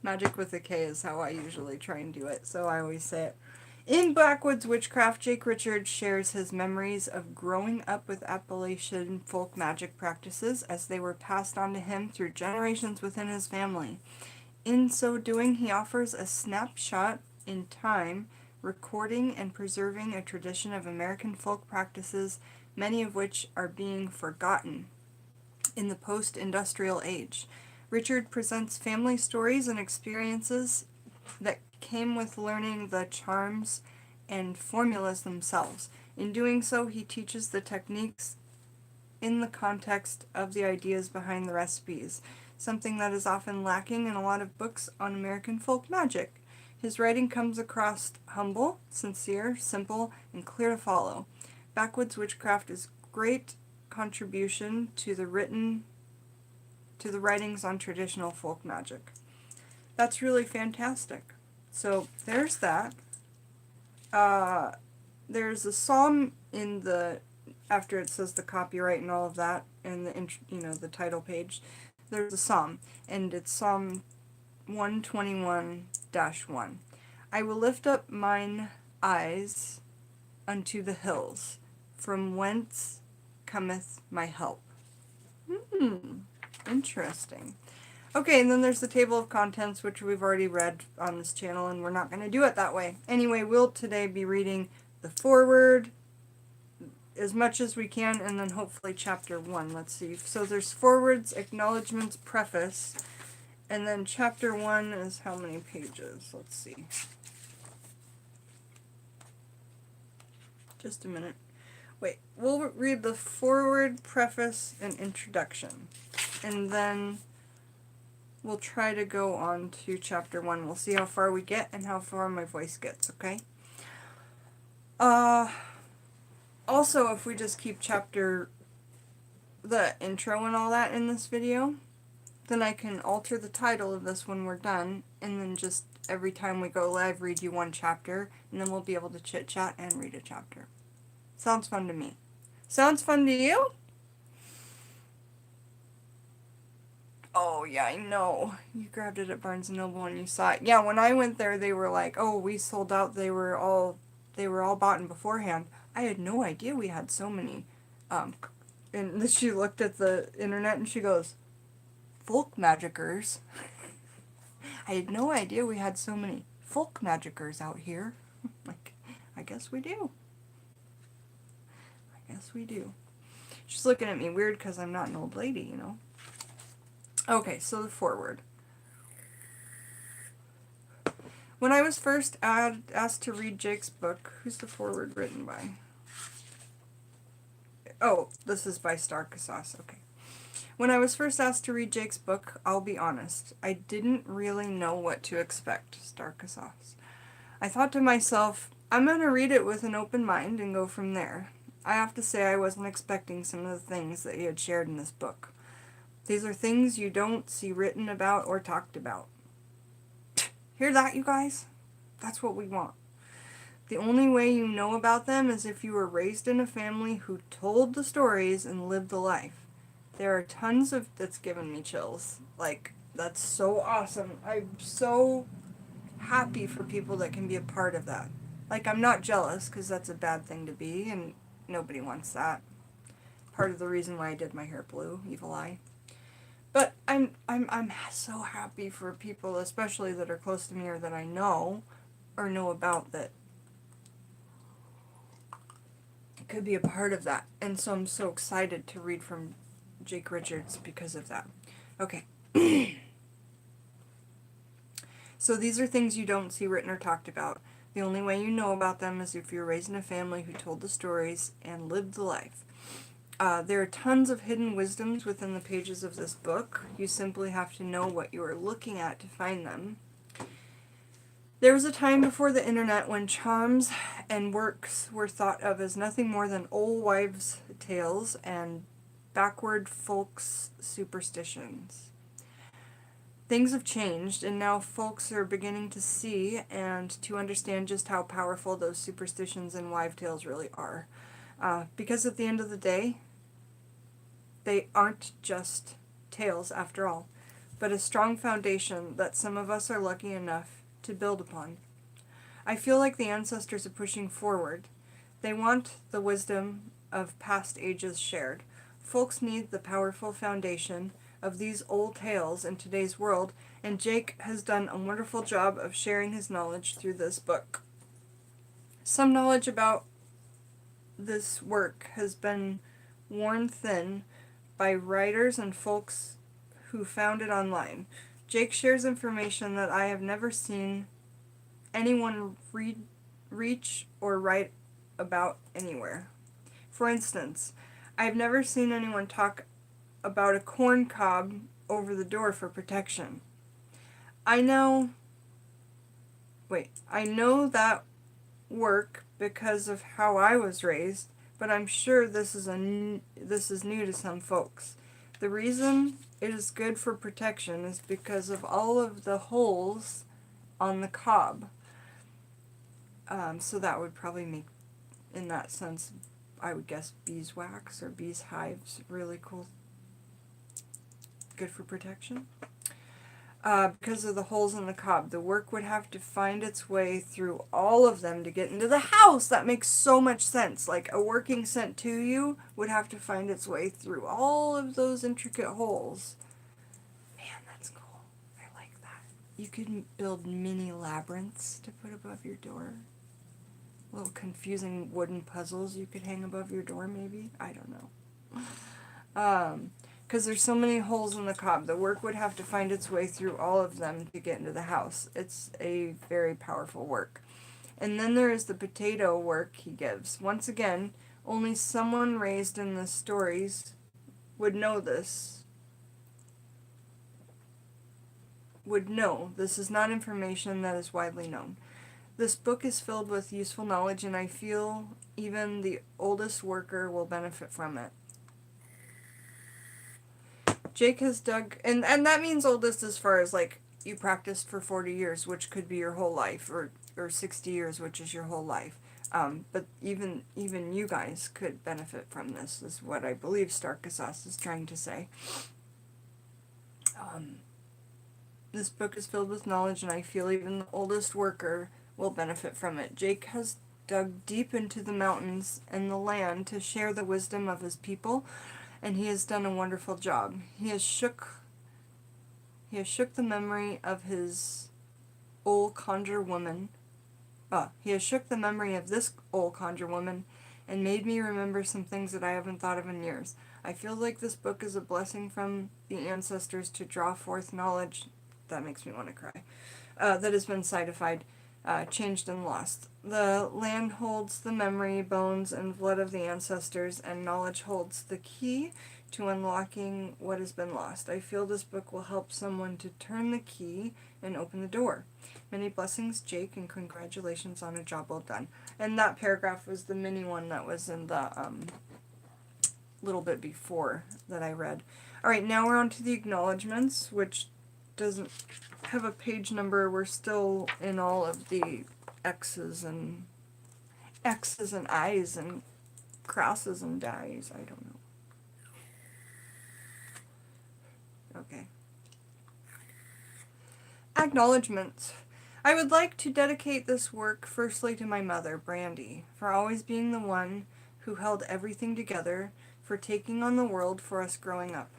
Magic with a K is how I usually try and do it, so I always say it. In Backwoods Witchcraft, Jake Richards shares his memories of growing up with Appalachian folk magic practices as they were passed on to him through generations within his family. In so doing, he offers a snapshot in time, recording and preserving a tradition of American folk practices, many of which are being forgotten in the post-industrial age. Richard presents family stories and experiences that came with learning the charms and formulas themselves. In doing so, he teaches the techniques in the context of the ideas behind the recipes, something that is often lacking in a lot of books on American folk magic. His writing comes across humble, sincere, simple, and clear to follow. Backwoods Witchcraft is great contribution to the writings on traditional folk magic. That's really fantastic. So there's that. There's a psalm in the, after it says the copyright and all of that, and the title page. There's a psalm, and it's Psalm 121-1. I will lift up mine eyes unto the hills, from whence cometh my help. Interesting. Okay, and then there's the table of contents, which we've already read on this channel, and we're not going to do it that way. Anyway, we'll today be reading the foreword as much as we can, and then hopefully chapter 1. Let's see. So there's forewords, acknowledgments, preface, and then chapter 1 is how many pages? Let's see. Just a minute. Wait, we'll read the foreword, preface, and introduction. And then we'll try to go on to chapter 1. We'll see how far we get and how far my voice gets, okay? Also, if we just keep the intro and all that in this video, then I can alter the title of this when we're done, and then just every time we go live read you one chapter, and then we'll be able to chit-chat and read a chapter. Sounds fun to me. Sounds fun to you? Oh, yeah, I know. You grabbed it at Barnes & Noble and you saw it. Yeah, when I went there, they were like, oh, we sold out. They were all bought in beforehand. I had no idea we had so many. And then she looked at the internet and she goes, folk magickers. I had no idea we had so many folk magickers out here. Like, I guess we do. I guess we do. She's looking at me weird because I'm not an old lady, you know. Okay, so the foreword. When I was first asked to read Jake's book, who's the foreword written by? Oh, this is by Starkasauce, okay. When I was first asked to read Jake's book, I'll be honest, I didn't really know what to expect, Starkasauce. I thought to myself, I'm going to read it with an open mind and go from there. I have to say I wasn't expecting some of the things that he had shared in this book. These are things you don't see written about or talked about. Hear that, you guys? That's what we want. The only way you know about them is if you were raised in a family who told the stories and lived the life. There are tons of... That's giving me chills. Like, that's so awesome. I'm so happy for people that can be a part of that. Like, I'm not jealous, because that's a bad thing to be, and nobody wants that. Part of the reason why I did my hair blue, evil eye. But I'm so happy for people, especially that are close to me or that I know or know about, that could be a part of that. And so I'm so excited to read from Jake Richards because of that. Okay. So these are things you don't see written or talked about. The only way you know about them is if you're raised in a family who told the stories and lived the life. There are tons of hidden wisdoms within the pages of this book. You simply have to know what you are looking at to find them. There was a time before the internet when charms and works were thought of as nothing more than old wives' tales and backward folks' superstitions. Things have changed, and now folks are beginning to see and to understand just how powerful those superstitions and wives' tales really are. Because at the end of the day, they aren't just tales after all, but a strong foundation that some of us are lucky enough to build upon. I feel like the ancestors are pushing forward. They want the wisdom of past ages shared. Folks need the powerful foundation of these old tales in today's world, and Jake has done a wonderful job of sharing his knowledge through this book. Some knowledge about this work has been worn thin by writers and folks who found it online. Jake shares information that I have never seen anyone reach or write about anywhere. For instance, I have never seen anyone talk about a corn cob over the door for protection. I know that work because of how I was raised, but I'm sure this is new to some folks. The reason it is good for protection is because of all of the holes on the cob. So that would probably make, in that sense, I would guess beeswax or bees hives really cool. Good for protection. Because of the holes in the cob, the work would have to find its way through all of them to get into the house. That makes so much sense. Like, a working sent to you would have to find its way through all of those intricate holes. Man, that's cool. I like that. You could build mini labyrinths to put above your door. Little confusing wooden puzzles you could hang above your door, maybe? I don't know. Because there's so many holes in the cob, the work would have to find its way through all of them to get into the house. It's a very powerful work. And then there is the potato work he gives. Once again, only someone raised in the stories would know this. Would know. This is not information that is widely known. This book is filled with useful knowledge, and I feel even the oldest worker will benefit from it. Jake has dug, and that means oldest as far as, like, you practiced for 40 years, which could be your whole life, or 60 years, which is your whole life. But even you guys could benefit from this, is what I believe Starkasas is trying to say. This book is filled with knowledge, and I feel even the oldest worker will benefit from it. Jake has dug deep into the mountains and the land to share the wisdom of his people, and he has done a wonderful job. He has shook the memory of his old conjure woman. He has shook the memory of this old conjure woman and made me remember some things that I haven't thought of in years. I feel like this book is a blessing from the ancestors to draw forth knowledge. That makes me want to cry. That has been sanctified, changed, and lost. The land holds the memory, bones, and blood of the ancestors, and knowledge holds the key to unlocking what has been lost. I feel this book will help someone to turn the key and open the door. Many blessings, Jake, and congratulations on a job well done. And that paragraph was the mini one that was in the little bit before that I read. Alright, now we're on to the acknowledgements, which doesn't have a page number. We're still in all of the X's and I's and crosses and dies. I don't know. Okay. Acknowledgements. I would like to dedicate this work firstly to my mother, Brandy, for always being the one who held everything together, for taking on the world for us growing up.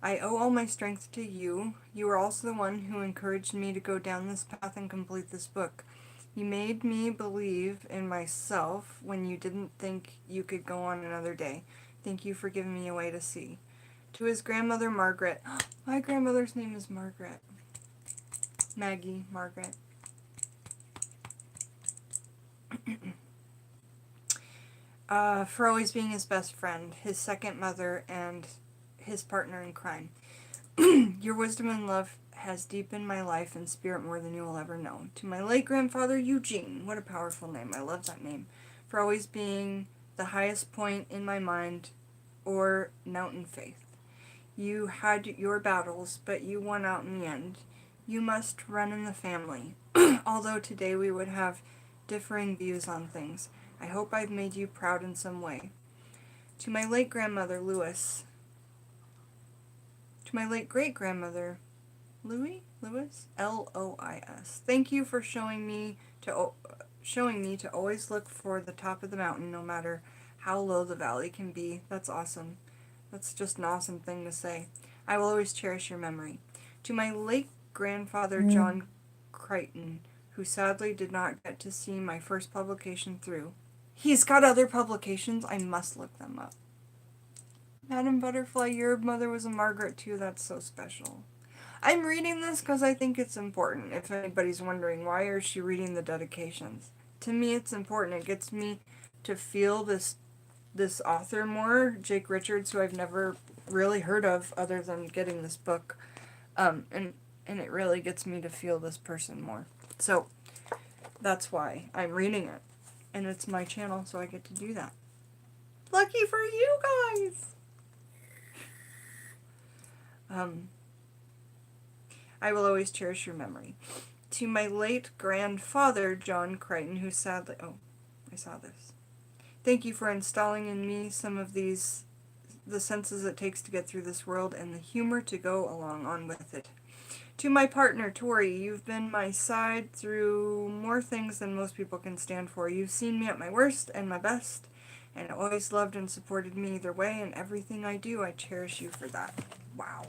I owe all my strength to you. You were also the one who encouraged me to go down this path and complete this book. You made me believe in myself when you didn't think you could go on another day. Thank you for giving me a way to see. To his grandmother, Margaret. My grandmother's name is Margaret. Maggie, Margaret. For always being his best friend, his second mother, and his partner in crime. Your wisdom and love has deepened my life and spirit more than you will ever know. To my late grandfather, Eugene. What a powerful name. I love that name. For always being the highest point in my mind or mountain faith. You had your battles, but you won out in the end. You must run in the family. Although today we would have differing views on things. I hope I've made you proud in some way. To my late grandmother, Louis. To my late great-grandmother, Louis? L-O-I-S. Thank you for showing me to always look for the top of the mountain, no matter how low the valley can be. That's awesome. That's just an awesome thing to say. I will always cherish your memory. To my late grandfather, John Crichton, who sadly did not get to see my first publication through. He's got other publications. I must look them up. Madam Butterfly, your mother was a Margaret too. That's so special. I'm reading this because I think it's important. If anybody's wondering, why is she reading the dedications? To me, it's important. It gets me to feel this author more, Jake Richards, who I've never really heard of other than getting this book. And it really gets me to feel this person more. So that's why I'm reading it. And it's my channel, so I get to do that. Lucky for you guys! I will always cherish your memory. To my late grandfather, John Crichton, who sadly... Oh, I saw this. Thank you for installing in me some of the senses it takes to get through this world and the humor to go along on with it. To my partner, Tori, you've been my side through more things than most people can stand for. You've seen me at my worst and my best, and always loved and supported me either way, and everything I do, I cherish you for that. Wow.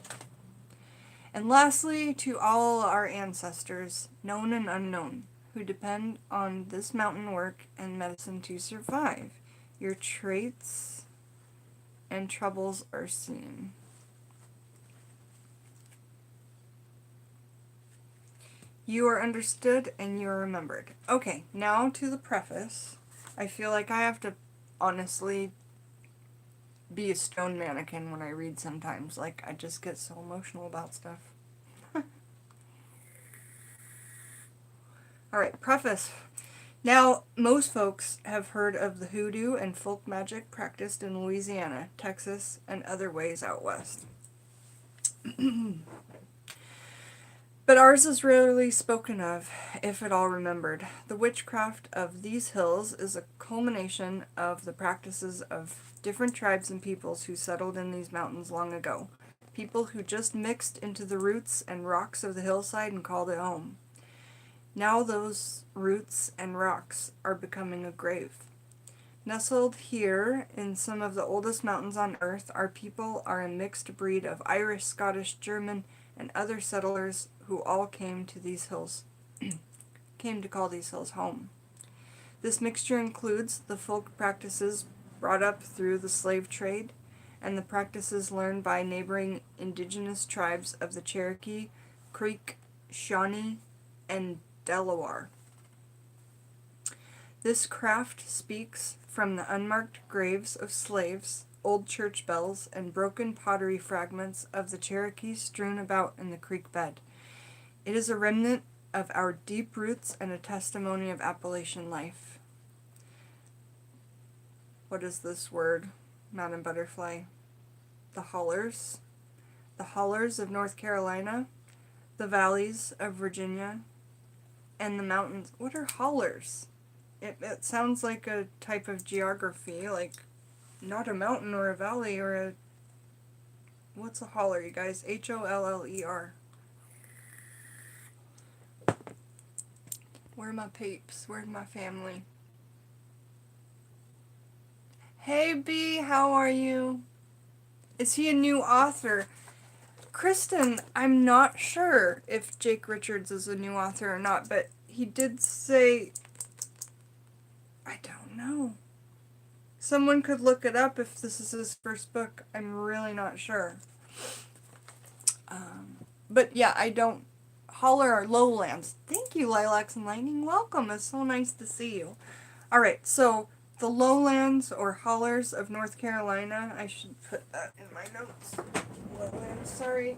And lastly, to all our ancestors, known and unknown, who depend on this mountain work and medicine to survive. Your traits and troubles are seen. You are understood and you are remembered. Okay, now to the preface. I feel like I have to honestly be a stone mannequin when I read sometimes. Like, I just get so emotional about stuff. Alright, preface. Now, most folks have heard of the hoodoo and folk magic practiced in Louisiana, Texas, and other ways out west. But ours is rarely spoken of, if at all remembered. The witchcraft of these hills is a culmination of the practices of different tribes and peoples who settled in these mountains long ago. People who just mixed into the roots and rocks of the hillside and called it home. Now those roots and rocks are becoming a grave. Nestled here in some of the oldest mountains on earth, our people are a mixed breed of Irish, Scottish, German, and other settlers who all came to these hills, came to call these hills home. This mixture includes the folk practices brought up through the slave trade, and the practices learned by neighboring indigenous tribes of the Cherokee, Creek, Shawnee, and Delaware. This craft speaks from the unmarked graves of slaves, old church bells, and broken pottery fragments of the Cherokees strewn about in the creek bed. It is a remnant of our deep roots and a testimony of Appalachian life. What is this word, Madam Butterfly? The hollers. The hollers of North Carolina, the valleys of Virginia, and the mountains. What are hollers? It sounds like a type of geography, like not a mountain or a valley or a... What's a holler, you guys? H-O-L-L-E-R. Where are my peeps? Where's my family? Hey, B, how are you? Is he a new author? Kristen, I'm not sure if Jake Richards is a new author or not, but he did say... I don't know. Someone could look it up if this is his first book. I'm really not sure. But yeah, I don't... Holler or Lowlands. Thank you, Lilacs and Lightning. Welcome. It's so nice to see you. Alright, so the lowlands or hollers of North Carolina. I should put that in my notes. Lowlands, sorry.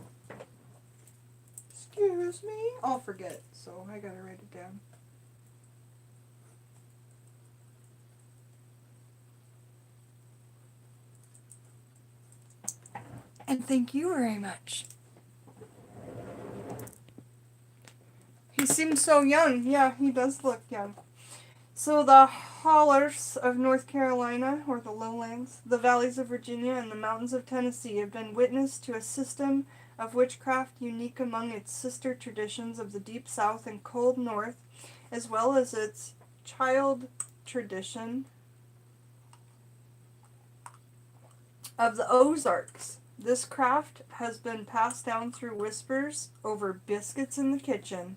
Excuse me. I'll forget, so I gotta write it down. And thank you very much. He seems so young. Yeah, he does look young. So the hollers of North Carolina, or the lowlands, the valleys of Virginia, and the mountains of Tennessee have been witness to a system of witchcraft unique among its sister traditions of the Deep South and Cold North, as well as its child tradition of the Ozarks. This craft has been passed down through whispers over biscuits in the kitchen,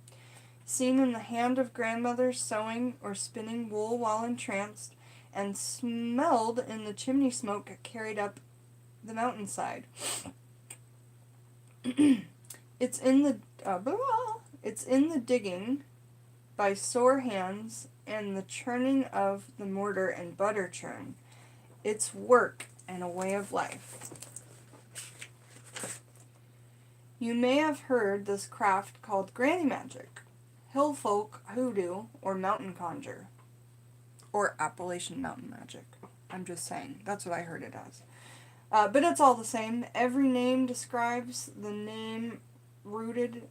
seen in the hand of grandmothers sewing or spinning wool while entranced, and smelled in the chimney smoke carried up the mountainside. It's in the digging by sore hands and the churning of the mortar and butter churn. It's work and a way of life. You may have heard this craft called granny magic, hill folk hoodoo, or mountain conjure, or Appalachian mountain magic. I'm just saying, that's what I heard it as. But it's all the same. Every name describes the same rooted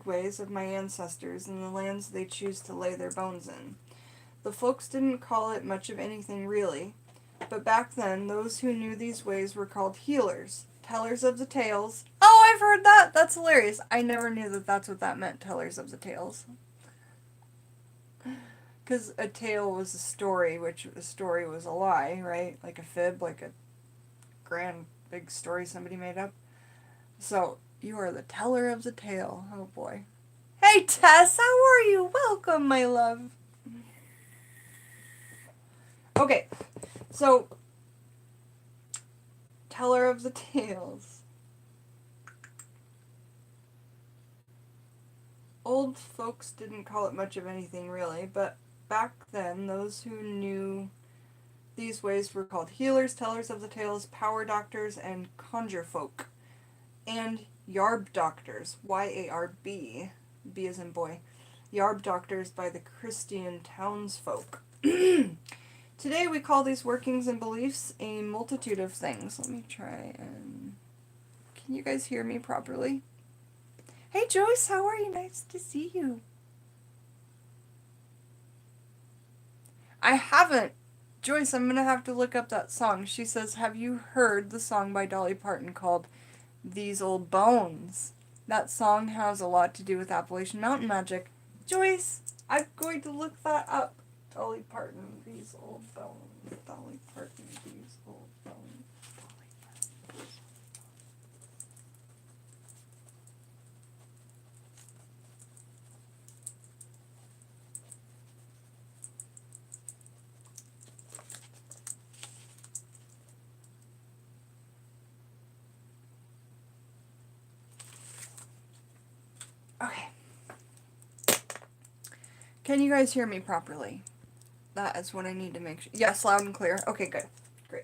ways of my ancestors in the lands they choose to lay their bones in. The folks didn't call it much of anything really, but back then, those who knew these ways were called healers, tellers of the tales. Oh, I've heard that! That's hilarious. I never knew that that's what that meant, tellers of the tales. Because a tale was a story, which a story was a lie, right? Like a fib, like a grand big story somebody made up. So, you are the teller of the tale. Oh boy. Hey Tess, how are you? Welcome, my love. Okay, so, teller of the tales. Old folks didn't call it much of anything really, but back then, those who knew these ways were called healers, tellers of the tales, power doctors, and conjure folk. And yarb doctors, Y-A-R-B, B as in boy. Yarb doctors by the Christian townsfolk. Today we call these workings and beliefs a multitude of things. Let me try and... Can you guys hear me properly? Hey Joyce, how are you? Nice to see you. I haven't. Joyce, I'm gonna have to look up that song. She says, have you heard the song by Dolly Parton called These Old Bones? That song has a lot to do with Appalachian mountain magic. Joyce, I'm going to look that up. Dolly Parton, These Old Bones. Dolly Parton, These Old Bones. Dolly Parton. Okay. Can you guys hear me properly? That is what I need to make sure. Yes, loud and clear. Okay, good. Great.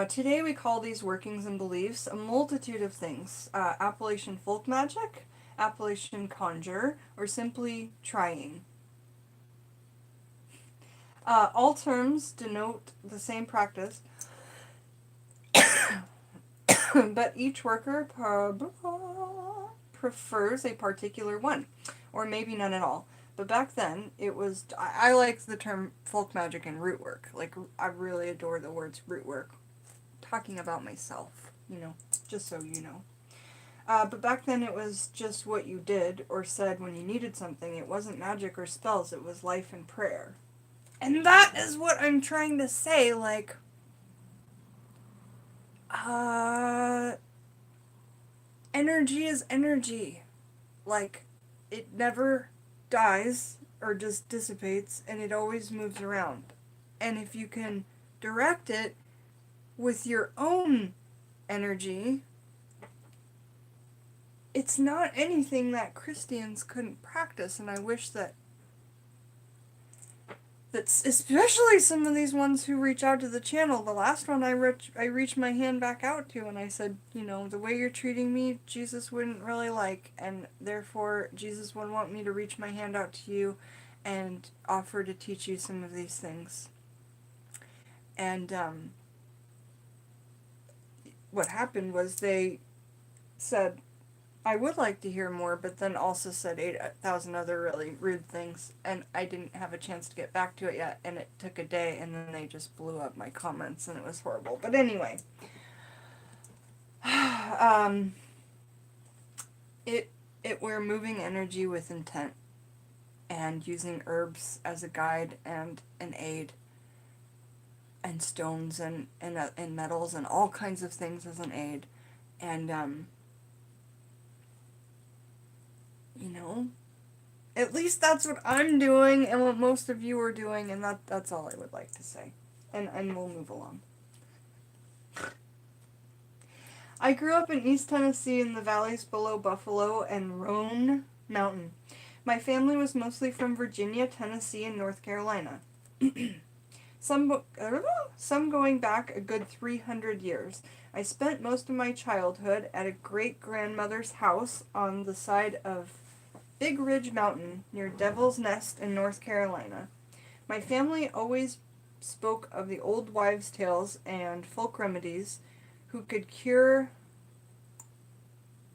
Today we call these workings and beliefs a multitude of things. Appalachian folk magic, Appalachian conjure, or simply trying. All terms denote the same practice, but each worker prefers a particular one, or maybe none at all. But back then, it was, I like the term folk magic and root work. Like, I really adore the words root work. Talking about myself, you know, just so you know. But back then it was just what you did or said when you needed something. It wasn't magic or spells, it was life and prayer. And that is what I'm trying to say, like, energy is energy. Like, it never dies or just dissipates, and it always moves around. And if you can direct it with your own energy, it's not anything that Christians couldn't practice, and I wish that especially some of these ones who reach out to the channel. The last one I reached my hand back out to, and I said, you know, the way you're treating me, Jesus wouldn't really like, and therefore Jesus would want me to reach my hand out to you and offer to teach you some of these things. And what happened was they said, I would like to hear more, but then also said 8,000 other really rude things, and I didn't have a chance to get back to it yet, and it took a day, and then they just blew up my comments, and it was horrible. But anyway, we're moving energy with intent and using herbs as a guide and an aid, and stones and metals and all kinds of things as an aid. And, you know, at least that's what I'm doing and what most of you are doing, and that's all I would like to say. And we'll move along. I grew up in East Tennessee in the valleys below Buffalo and Roan Mountain. My family was mostly from Virginia, Tennessee, and North Carolina. Some going back a good 300 years. I spent most of my childhood at a great-grandmother's house on the side of Big Ridge Mountain near Devil's Nest in North Carolina. My family always spoke of the old wives' tales and folk remedies who could cure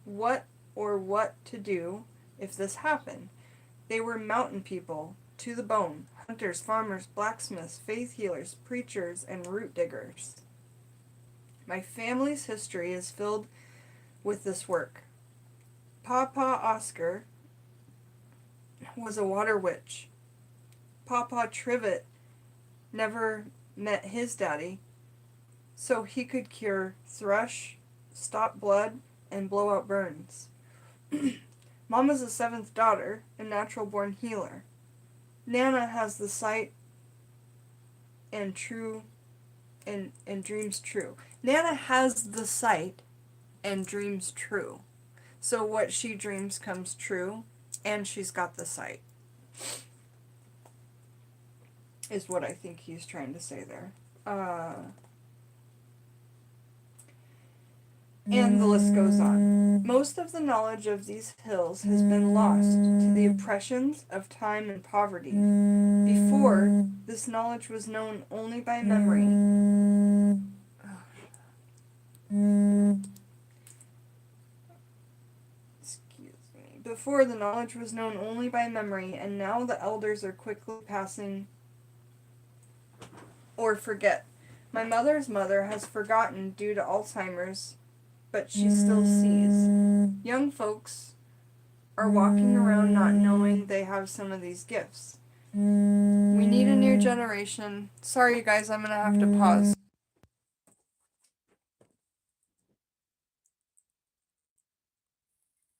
what to do if this happened. They were mountain people, to the bone. Hunters, farmers, blacksmiths, faith healers, preachers, and root diggers. My family's history is filled with this work. Papa Oscar was a water witch. Papa Trivet never met his daddy, so he could cure thrush, stop blood, and blow out burns. Mama's the seventh daughter, a natural-born healer. Nana has the sight and dreams true. Nana has the sight and dreams true. So what she dreams comes true, and she's got the sight. Is what I think he's trying to say there. And the list goes on. Most of the knowledge of these hills has been lost to the oppressions of time and poverty. Before, this knowledge was known only by memory. Excuse me. Before, the knowledge was known only by memory, and now the elders are quickly passing or forget. My mother's mother has forgotten due to Alzheimer's, but she still sees. Young folks are walking around not knowing they have some of these gifts. We need a new generation. Sorry, you guys, I'm gonna have to pause.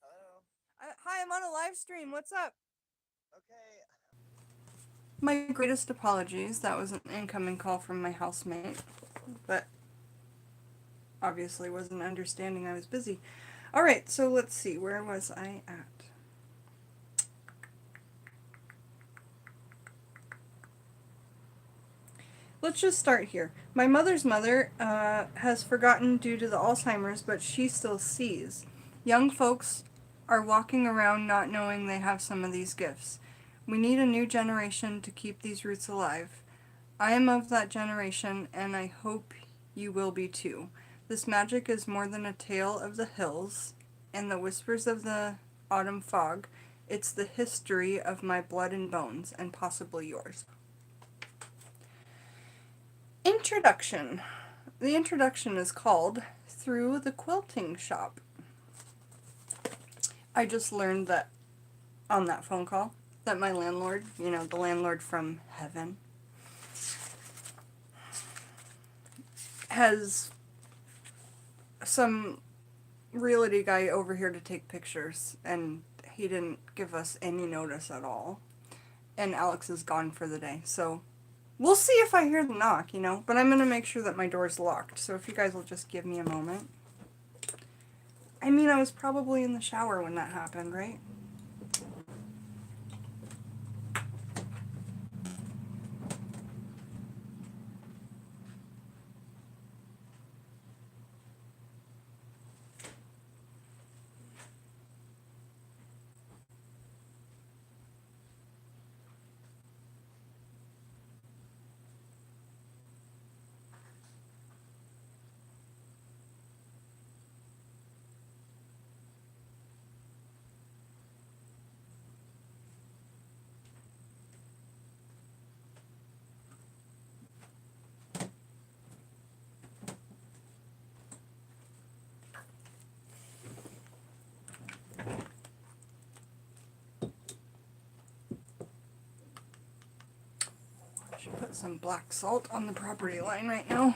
Hello. Hi, I'm on a live stream. What's up? Okay. My greatest apologies. That was an incoming call from my housemate, but obviously wasn't understanding I was busy. Alright, so let's see. Where was I at? Let's just start here. My mother's mother has forgotten due to the Alzheimer's, but she still sees. Young folks are walking around not knowing they have some of these gifts. We need a new generation to keep these roots alive. I am of that generation, and I hope you will be too. This magic is more than a tale of the hills and the whispers of the autumn fog. It's the history of my blood and bones, and possibly yours. Introduction. The introduction is called Through the Quilting Shop. I just learned that on that phone call that my landlord, you know, the landlord from heaven, has some realty guy over here to take pictures, and he didn't give us any notice at all. And Alex is gone for the day, so we'll see if I hear the knock, you know, but I'm going to make sure that my door's locked, so if you guys will just give me a moment. I mean, I was probably in the shower when that happened, right? put some black salt on the property line right now.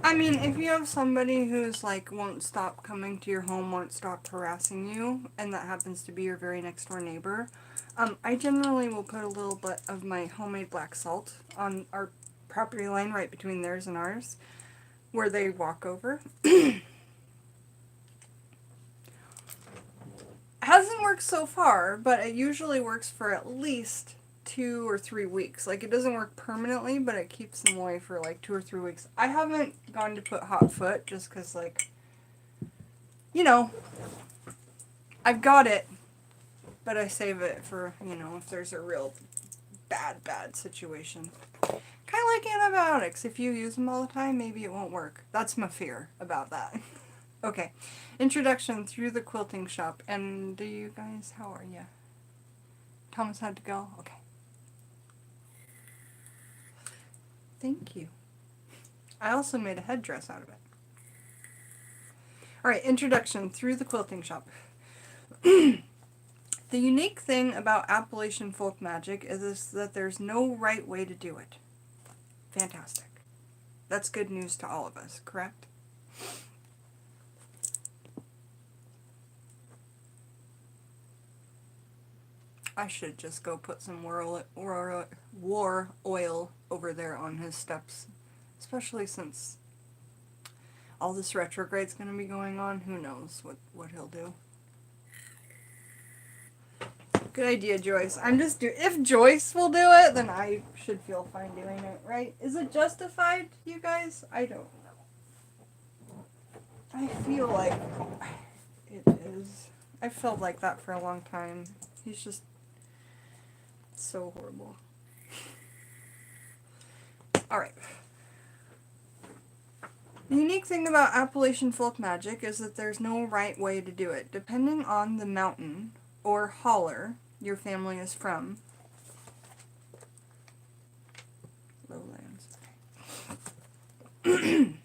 I mean, if you have somebody who's like won't stop coming to your home, won't stop harassing you, and that happens to be your very next door neighbor, I generally will put a little bit of my homemade black salt on our property line right between theirs and ours, where they walk over. Hasn't worked so far, but it usually works for at least 2 or 3 weeks. Like, it doesn't work permanently, but it keeps them away for like 2 or 3 weeks. I haven't gone to put hot foot just because, like, you know, I've got it, but I save it for, you know, if there's a real bad situation. Kind of like antibiotics. If you use them all the time, maybe it won't work. That's my fear about that. Okay. Introduction through the quilting shop. And do you guys, how are you? Thomas had to go? Okay. Thank you. I also made a headdress out of it. Alright, introduction through the quilting shop. The unique thing about Appalachian folk magic is that there's no right way to do it. Fantastic. That's good news to all of us, correct? I should just go put some war oil over there on his steps. Especially since all this retrograde's going to be going on. Who knows what he'll do. Good idea, Joyce. If Joyce will do it, then I should feel fine doing it, right? Is it justified, you guys? I don't know. I feel like it is. I felt like that for a long time. He's just so horrible. Alright. The unique thing about Appalachian folk magic is that there's no right way to do it. Depending on the mountain or holler your family is from. Lowlands. Okay.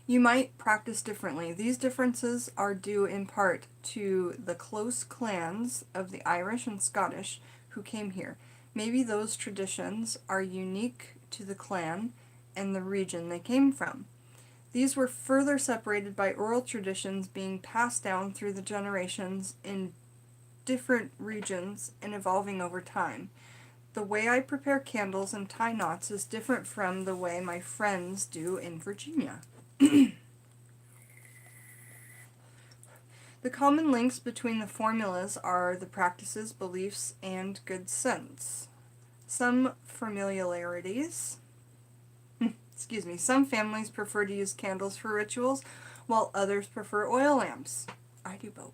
You might practice differently. These differences are due in part to the close clans of the Irish and Scottish who came here. Maybe those traditions are unique to the clan and the region they came from. These were further separated by oral traditions being passed down through the generations in different regions and evolving over time. The way I prepare candles and tie knots is different from the way my friends do in Virginia. The common links between the formulas are the practices, beliefs, and good sense. Some familiarities. Excuse me. Some families prefer to use candles for rituals, while others prefer oil lamps. I do both.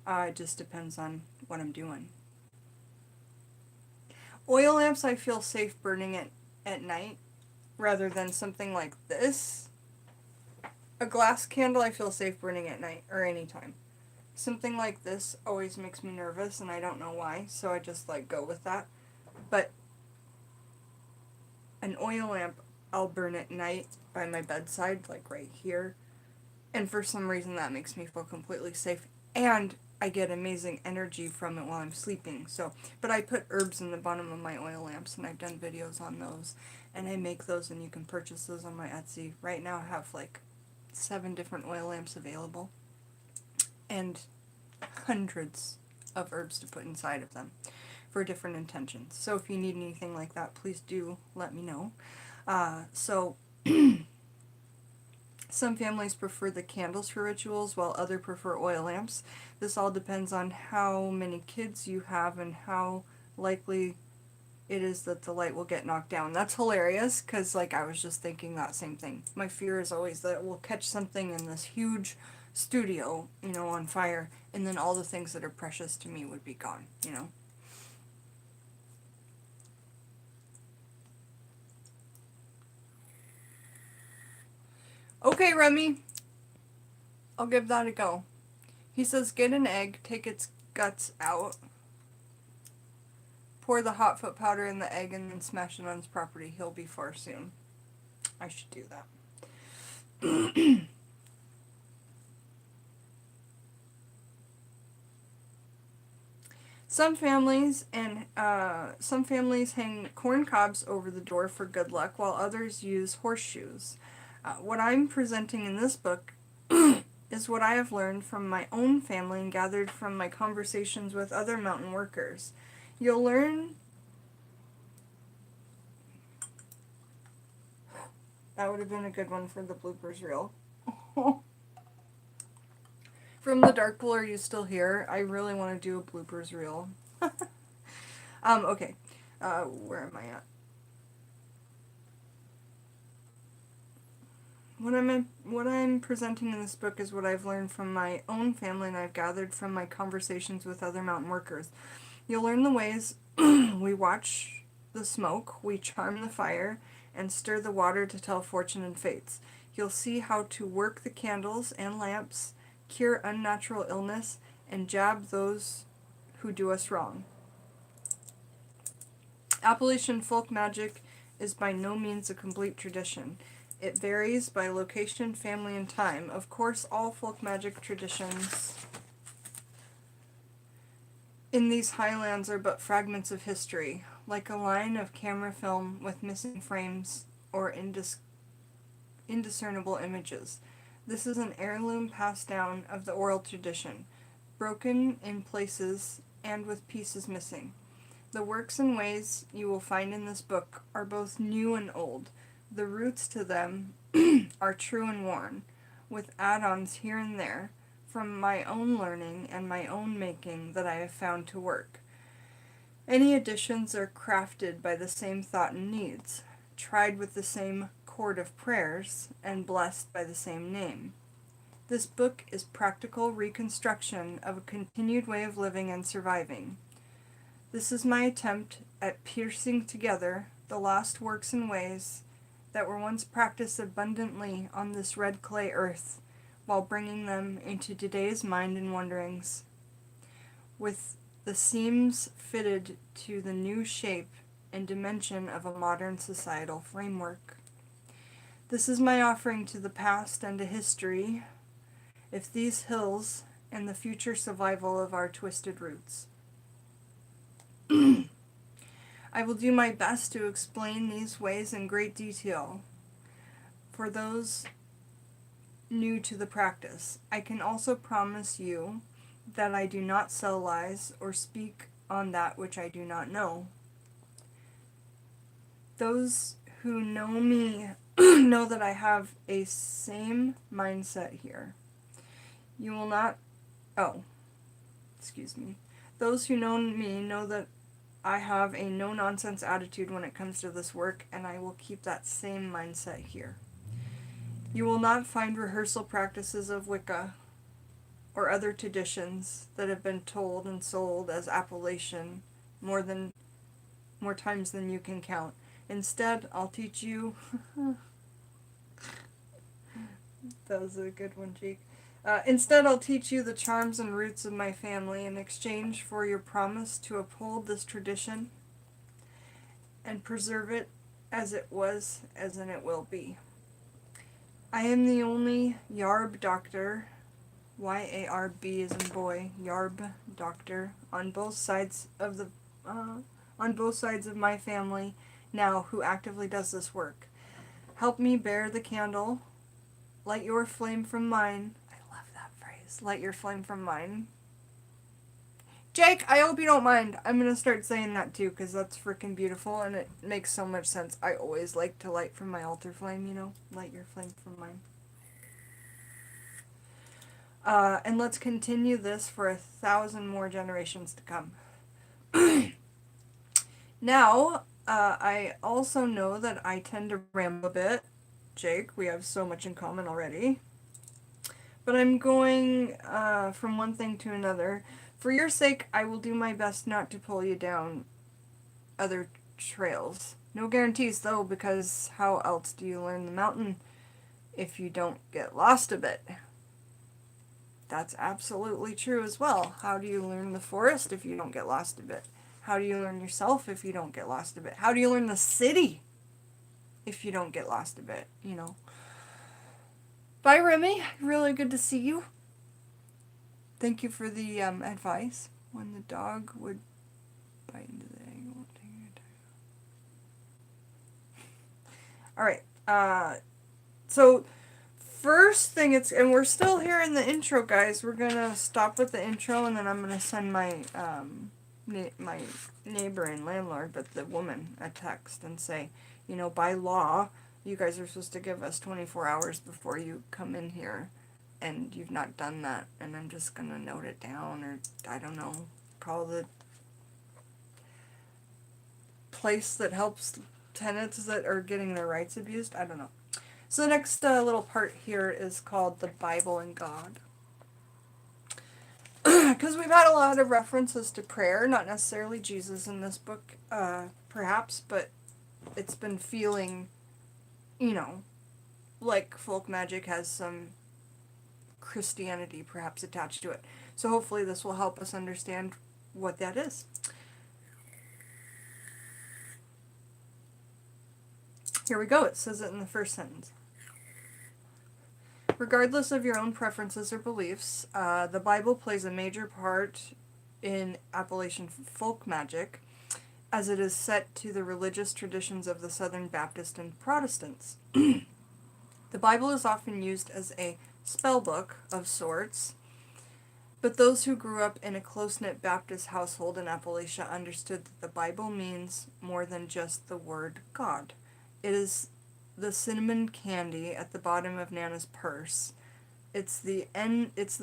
It just depends on what I'm doing. Oil lamps I feel safe burning it at night rather than something like this. A glass candle I feel safe burning at night or anytime. Something like this always makes me nervous and I don't know why, so I just like go with that. But an oil lamp I'll burn at night by my bedside, like right here. And for some reason that makes me feel completely safe. And I get amazing energy from it while I'm sleeping. So, but I put herbs in the bottom of my oil lamps, and I've done videos on those. And I make those, and you can purchase those on my Etsy. Right now I have like 7 different oil lamps available. And hundreds of herbs to put inside of them for different intentions. So if you need anything like that, please do let me know. Some families prefer the candles for rituals, while others prefer oil lamps. This all depends on how many kids you have and how likely it is that the light will get knocked down. That's hilarious, because like I was just thinking that same thing. My fear is always that it will catch something in this huge studio, you know, on fire, and then all the things that are precious to me would be gone, you know. Okay, Remy. I'll give that a go. He says, get an egg, take its guts out, pour the hot foot powder in the egg, and then smash it on his property. He'll be far soon. I should do that. Some families hang corn cobs over the door for good luck, while others use horseshoes. What I'm presenting in this book is what I have learned from my own family and gathered from my conversations with other mountain workers. You'll learn... That would have been a good one for the bloopers reel. From the Dark Pool, are you still here? I really want to do a bloopers reel. Okay. Where am I at? What I'm presenting in this book is what I've learned from my own family and I've gathered from my conversations with other mountain workers. You'll learn the ways we watch the smoke, we charm the fire, and stir the water to tell fortune and fates. You'll see how to work the candles and lamps, cure unnatural illness, and jab those who do us wrong. Appalachian folk magic is by no means a complete tradition. It varies by location, family, and time. Of course, all folk magic traditions in these highlands are but fragments of history, like a line of camera film with missing frames or indiscernible images. This is an heirloom passed down of the oral tradition, broken in places and with pieces missing. The works and ways you will find in this book are both new and old. The roots to them are true and worn, with add-ons here and there, from my own learning and my own making that I have found to work. Any additions are crafted by the same thought and needs, tried with the same chord of prayers, and blessed by the same name. This book is practical reconstruction of a continued way of living and surviving. This is my attempt at piecing together the lost works and ways that were once practiced abundantly on this red clay earth, while bringing them into today's mind and wonderings, with the seams fitted to the new shape and dimension of a modern societal framework. This is my offering to the past and to history, if these hills and the future survival of our twisted roots. I will do my best to explain these ways in great detail for those new to the practice. I can also promise you that I do not sell lies or speak on that which I do not know. Those who know me know that I have a same mindset here. You will not... Those who know me know that I have a no-nonsense attitude when it comes to this work, and I will keep that same mindset here. You will not find rehearsal practices of Wicca or other traditions that have been told and sold as Appalachia more times than you can count. Instead, I'll teach you... That was a good one, Jake. Instead, I'll teach you the charms and roots of my family in exchange for your promise to uphold this tradition and preserve it as it was, as in it will be. I am the only Yarb doctor, Y-A-R-B as in boy, Yarb doctor, on both sides of my family now who actively does this work. Help me bear the candle. Light your flame from mine. Light your flame from mine. Jake, I hope you don't mind. I'm going to start saying that too, because that's freaking beautiful, and it makes so much sense. I always like to light from my altar flame, you know? Light your flame from mine. And let's continue this for 1,000 more generations to come. Now, I also know that I tend to ramble a bit. Jake, we have so much in common already. But I'm going from one thing to another. For your sake, I will do my best not to pull you down other trails. No guarantees, though, because how else do you learn the mountain if you don't get lost a bit? That's absolutely true as well. How do you learn the forest if you don't get lost a bit? How do you learn yourself if you don't get lost a bit? How do you learn the city if you don't get lost a bit, you know? Bye, Remy. Really good to see you. Thank you for the advice. When the dog would bite into the egg. Won't take your time. Alright, so first thing and we're still here in the intro, guys. We're gonna stop with the intro, and then I'm gonna send my, my neighbor and landlord, but the woman, a text and say, you know, by law, you guys are supposed to give us 24 hours before you come in here, and you've not done that, and I'm just gonna note it down, or, I don't know, call the place that helps tenants that are getting their rights abused, I don't know. So the next little part here is called the Bible and God. Because we've had a lot of references to prayer, not necessarily Jesus in this book, perhaps, but it's been feeling, you know, like folk magic has some Christianity perhaps attached to it. So hopefully this will help us understand what that is. Here we go. It says it in the first sentence. Regardless of your own preferences or beliefs, the Bible plays a major part in Appalachian folk magic, as it is set to the religious traditions of the Southern Baptist and Protestants. The Bible is often used as a spell book of sorts, but those who grew up in a close-knit Baptist household in Appalachia understood that the Bible means more than just the word God. It is the cinnamon candy at the bottom of Nana's purse. It's the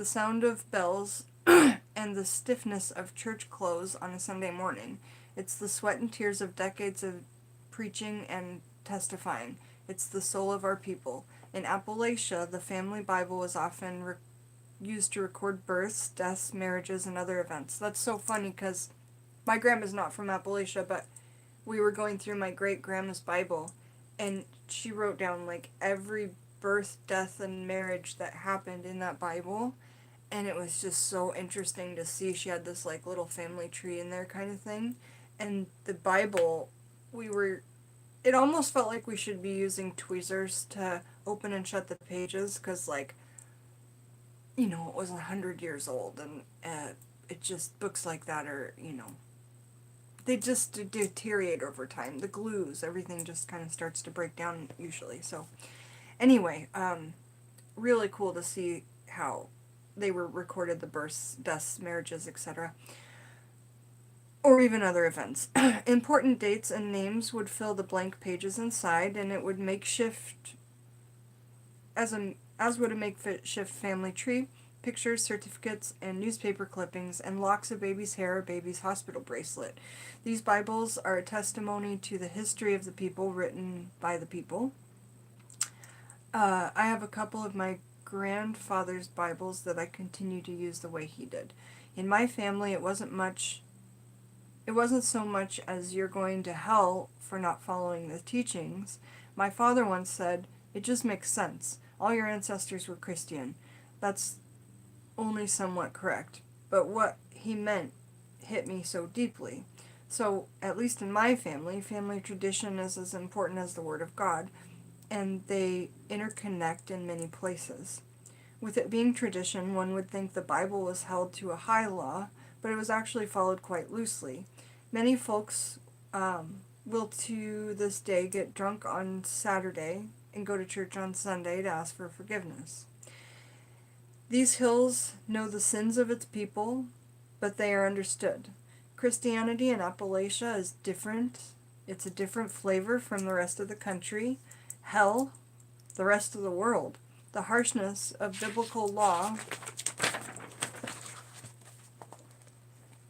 sound of bells and the stiffness of church clothes on a Sunday morning. It's the sweat and tears of decades of preaching and testifying. It's the soul of our people. In Appalachia, the family Bible was often used to record births, deaths, marriages, and other events. That's so funny because my grandma's not from Appalachia, but we were going through my great-grandma's Bible, and she wrote down, like, every birth, death, and marriage that happened in that Bible, and it was just so interesting to see. She had this, like, little family tree in there kind of thing, and the Bible, it almost felt like we should be using tweezers to open and shut the pages, because, like, you know, it was 100 years old, and it just, books like that are, you know, they just deteriorate over time. The glues, everything just kind of starts to break down usually. So anyway, really cool to see how they were recorded, the births, deaths, marriages, etc. Or even other events. Important dates and names would fill the blank pages inside, and it would makeshift, as would a makeshift family tree, pictures, certificates, and newspaper clippings, and locks of baby's hair or baby's hospital bracelet. These Bibles are a testimony to the history of the people, written by the people. I have a couple of my grandfather's Bibles that I continue to use the way he did. In my family, it wasn't so much as you're going to hell for not following the teachings. My father once said, "It just makes sense. All your ancestors were Christian." That's only somewhat correct, but what he meant hit me so deeply. So, at least in my family tradition is as important as the Word of God, and they interconnect in many places. With it being tradition, one would think the Bible was held to a high law, but it was actually followed quite loosely. Many folks will to this day get drunk on Saturday and go to church on Sunday to ask for forgiveness. These hills know the sins of its people, but they are understood. Christianity in Appalachia is different. It's a different flavor from the rest of the country. Hell, the rest of the world. The harshness of biblical law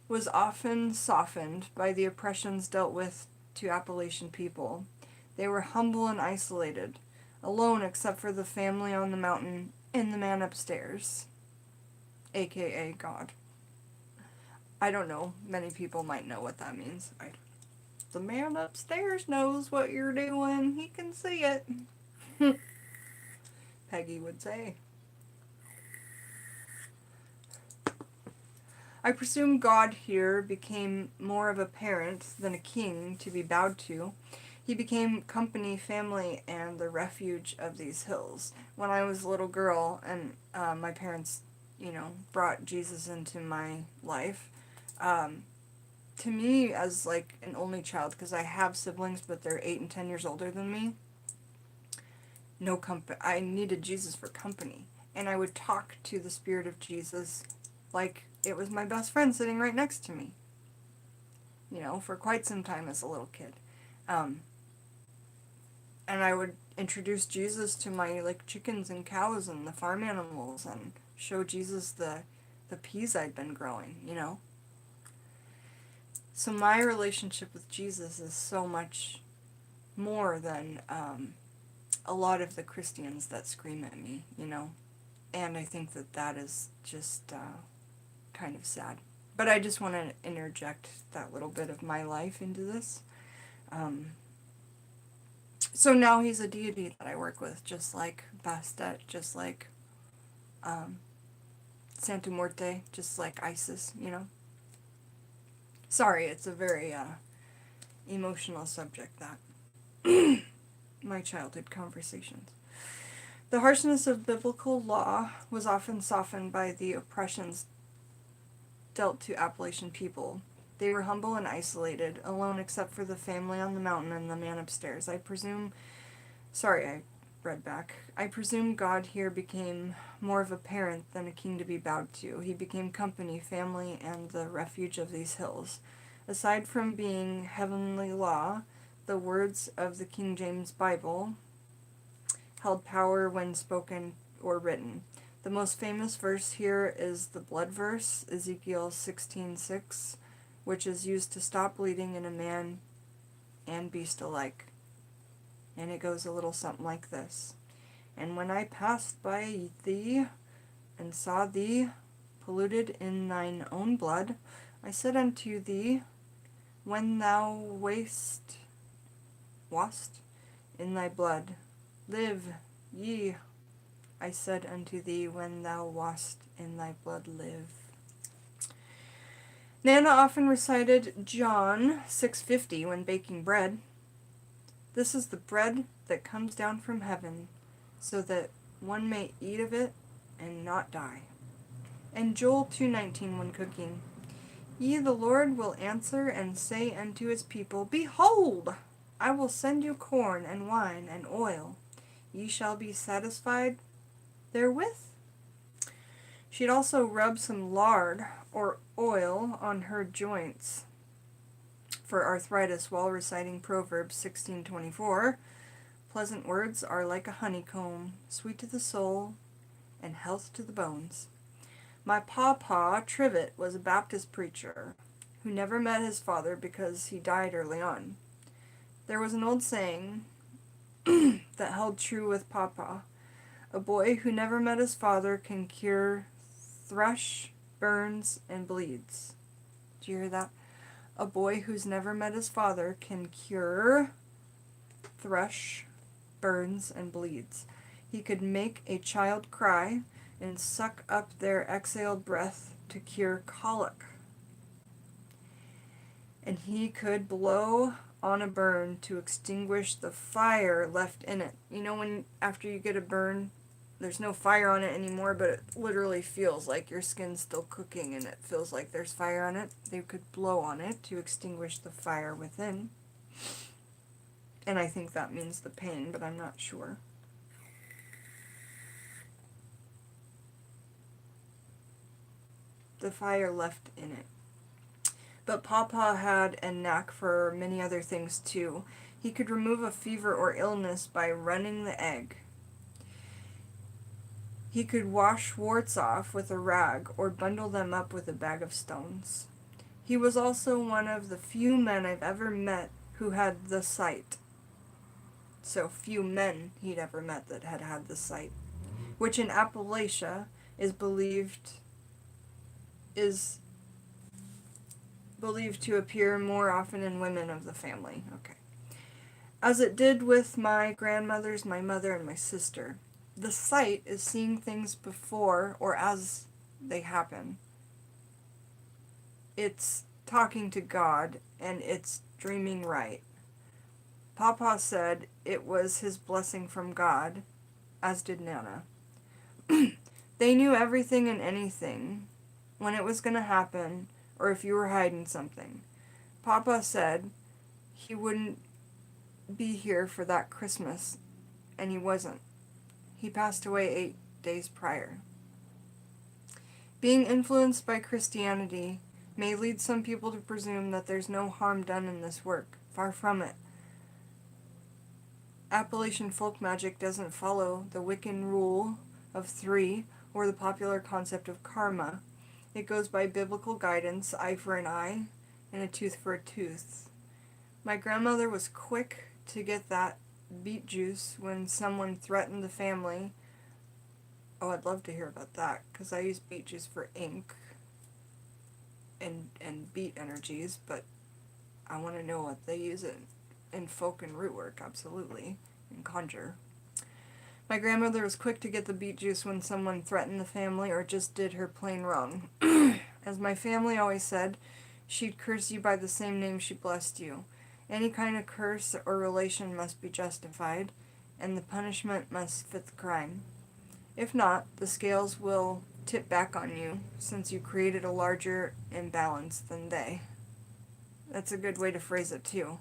was often softened by the oppressions dealt with to Appalachian people. They were humble and isolated, alone except for the family on the mountain and the man upstairs, aka God. I don't know. Many people might know what that means. The man upstairs knows what you're doing. He can see it. Peggy would say. I presume God here became more of a parent than a king to be bowed to. He became company, family, and the refuge of these hills. When I was a little girl and my parents, brought Jesus into my life, to me, as like an only child, because I have siblings, but they're 8 and 10 years older than me, no company. I needed Jesus for company. And I would talk to the Spirit of Jesus like it was my best friend sitting right next to me, you know, for quite some time as a little kid. And I would introduce Jesus to my, like, chickens and cows and the farm animals and show Jesus the peas I'd been growing, you know. So my relationship with Jesus is so much more than a lot of the Christians that scream at me, you know. And I think that that is just kind of sad. But I just want to interject that little bit of my life into this. So now he's a deity that I work with, just like Bastet, just like Santa Muerte, just like Isis, you know. Sorry, it's a very emotional subject, that. My childhood conversations. The harshness of biblical law was often softened by the oppressions dealt to Appalachian people. They were humble and isolated, alone except for the family on the mountain and the man upstairs. I presume God here became more of a parent than a king to be bowed to. He became company, family, and the refuge of these hills. Aside from being heavenly law, the words of the King James Bible held power when spoken or written. The most famous verse here is the blood verse, Ezekiel 16:6, which is used to stop bleeding in a man and beast alike. And it goes a little something like this. And when I passed by thee and saw thee polluted in thine own blood, I said unto thee, when thou wast in thy blood, live ye. I said unto thee, when thou wast in thy blood, live. Nana often recited John 6:50 when baking bread. This is the bread that comes down from heaven, so that one may eat of it and not die. And Joel 2:19 when cooking. Ye the Lord will answer and say unto his people, behold, I will send you corn and wine and oil. Ye shall be satisfied therewith. She'd also rub some lard or oil on her joints for arthritis while reciting Proverbs 16:24. Pleasant words are like a honeycomb, sweet to the soul and health to the bones. My pawpaw, Trivet, was a Baptist preacher who never met his father because he died early on. There was an old saying that held true with pawpaw. A boy who never met his father can cure thrush, burns, and bleeds. Do you hear that? A boy who's never met his father can cure thrush, burns, and bleeds. He could make a child cry and suck up their exhaled breath to cure colic. And he could blow on a burn to extinguish the fire left in it. You know when after you get a burn, there's no fire on it anymore, but it literally feels like your skin's still cooking and it feels like there's fire on it? They could blow on it to extinguish the fire within. And I think that means the pain, but I'm not sure. The fire left in it. But Papa had a knack for many other things too. He could remove a fever or illness by running the egg. He could wash warts off with a rag or bundle them up with a bag of stones. He was also one of the few men I've ever met who had the sight. So few men he'd ever met that had the sight, which in Appalachia is believed to appear more often in women of the family. Okay. As it did with my grandmothers, my mother, and my sister. The sight is seeing things before or as they happen. It's talking to God, and it's dreaming right. Papa said it was his blessing from God, as did Nana. They knew everything and anything, when it was going to happen, or if you were hiding something. Papa said he wouldn't be here for that Christmas, and he wasn't. He passed away 8 days prior. Being influenced by Christianity may lead some people to presume that there's no harm done in this work. Far from it. Appalachian folk magic doesn't follow the Wiccan rule of 3 or the popular concept of karma. It goes by biblical guidance, eye for an eye, and a tooth for a tooth. My grandmother was quick to get that beet juice when someone threatened the family. Oh, I'd love to hear about that, because I use beet juice for ink and beet energies, but I want to know what they use it in folk and root work, absolutely, and conjure. My grandmother was quick to get the beet juice when someone threatened the family or just did her plain wrong. As my family always said, she'd curse you by the same name she blessed you. Any kind of curse or relation must be justified, and the punishment must fit the crime. If not, the scales will tip back on you, since you created a larger imbalance than they. That's a good way to phrase it, too.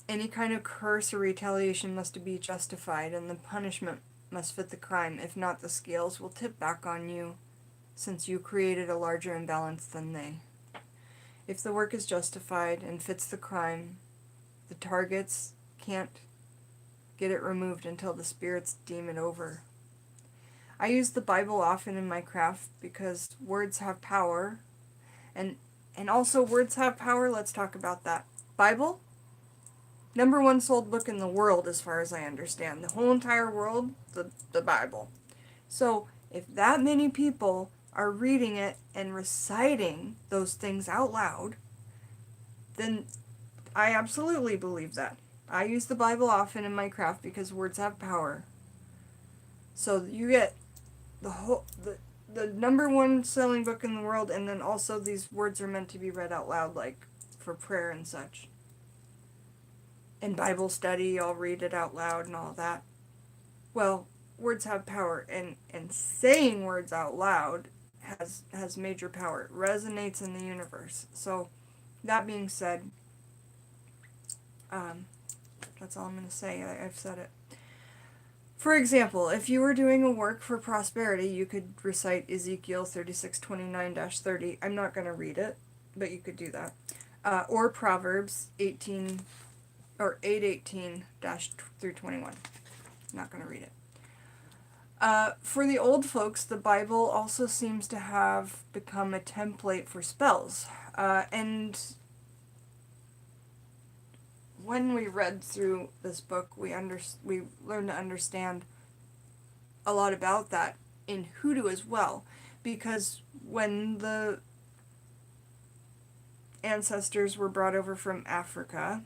Any kind of curse or retaliation must be justified, and the punishment must fit the crime. If not, the scales will tip back on you, since you created a larger imbalance than they. If the work is justified and fits the crime, the targets can't get it removed until the spirits deem it over. I use the Bible often in my craft because words have power, and also words have power. Let's talk about that. Bible? #1 sold book in the world, as far as I understand. The whole entire world, the Bible. So, if that many people are reading it and reciting those things out loud, then I absolutely believe that. I use the Bible often in my craft because words have power. So you get the #1 selling book in the world, and then also these words are meant to be read out loud, like for prayer and such. In Bible study, I'll read it out loud and all that. Well, words have power, and saying words out loud has major power. It resonates in the universe. So, that being said, that's all I'm going to say. I've said it. For example, if you were doing a work for prosperity, you could recite Ezekiel 36:29-30. I'm not going to read it, but you could do that. Or Proverbs 8:18-21. Not going to read it. For the old folks, the Bible also seems to have become a template for spells. And when we read through this book, we learned to understand a lot about that in hoodoo as well. Because when the ancestors were brought over from Africa,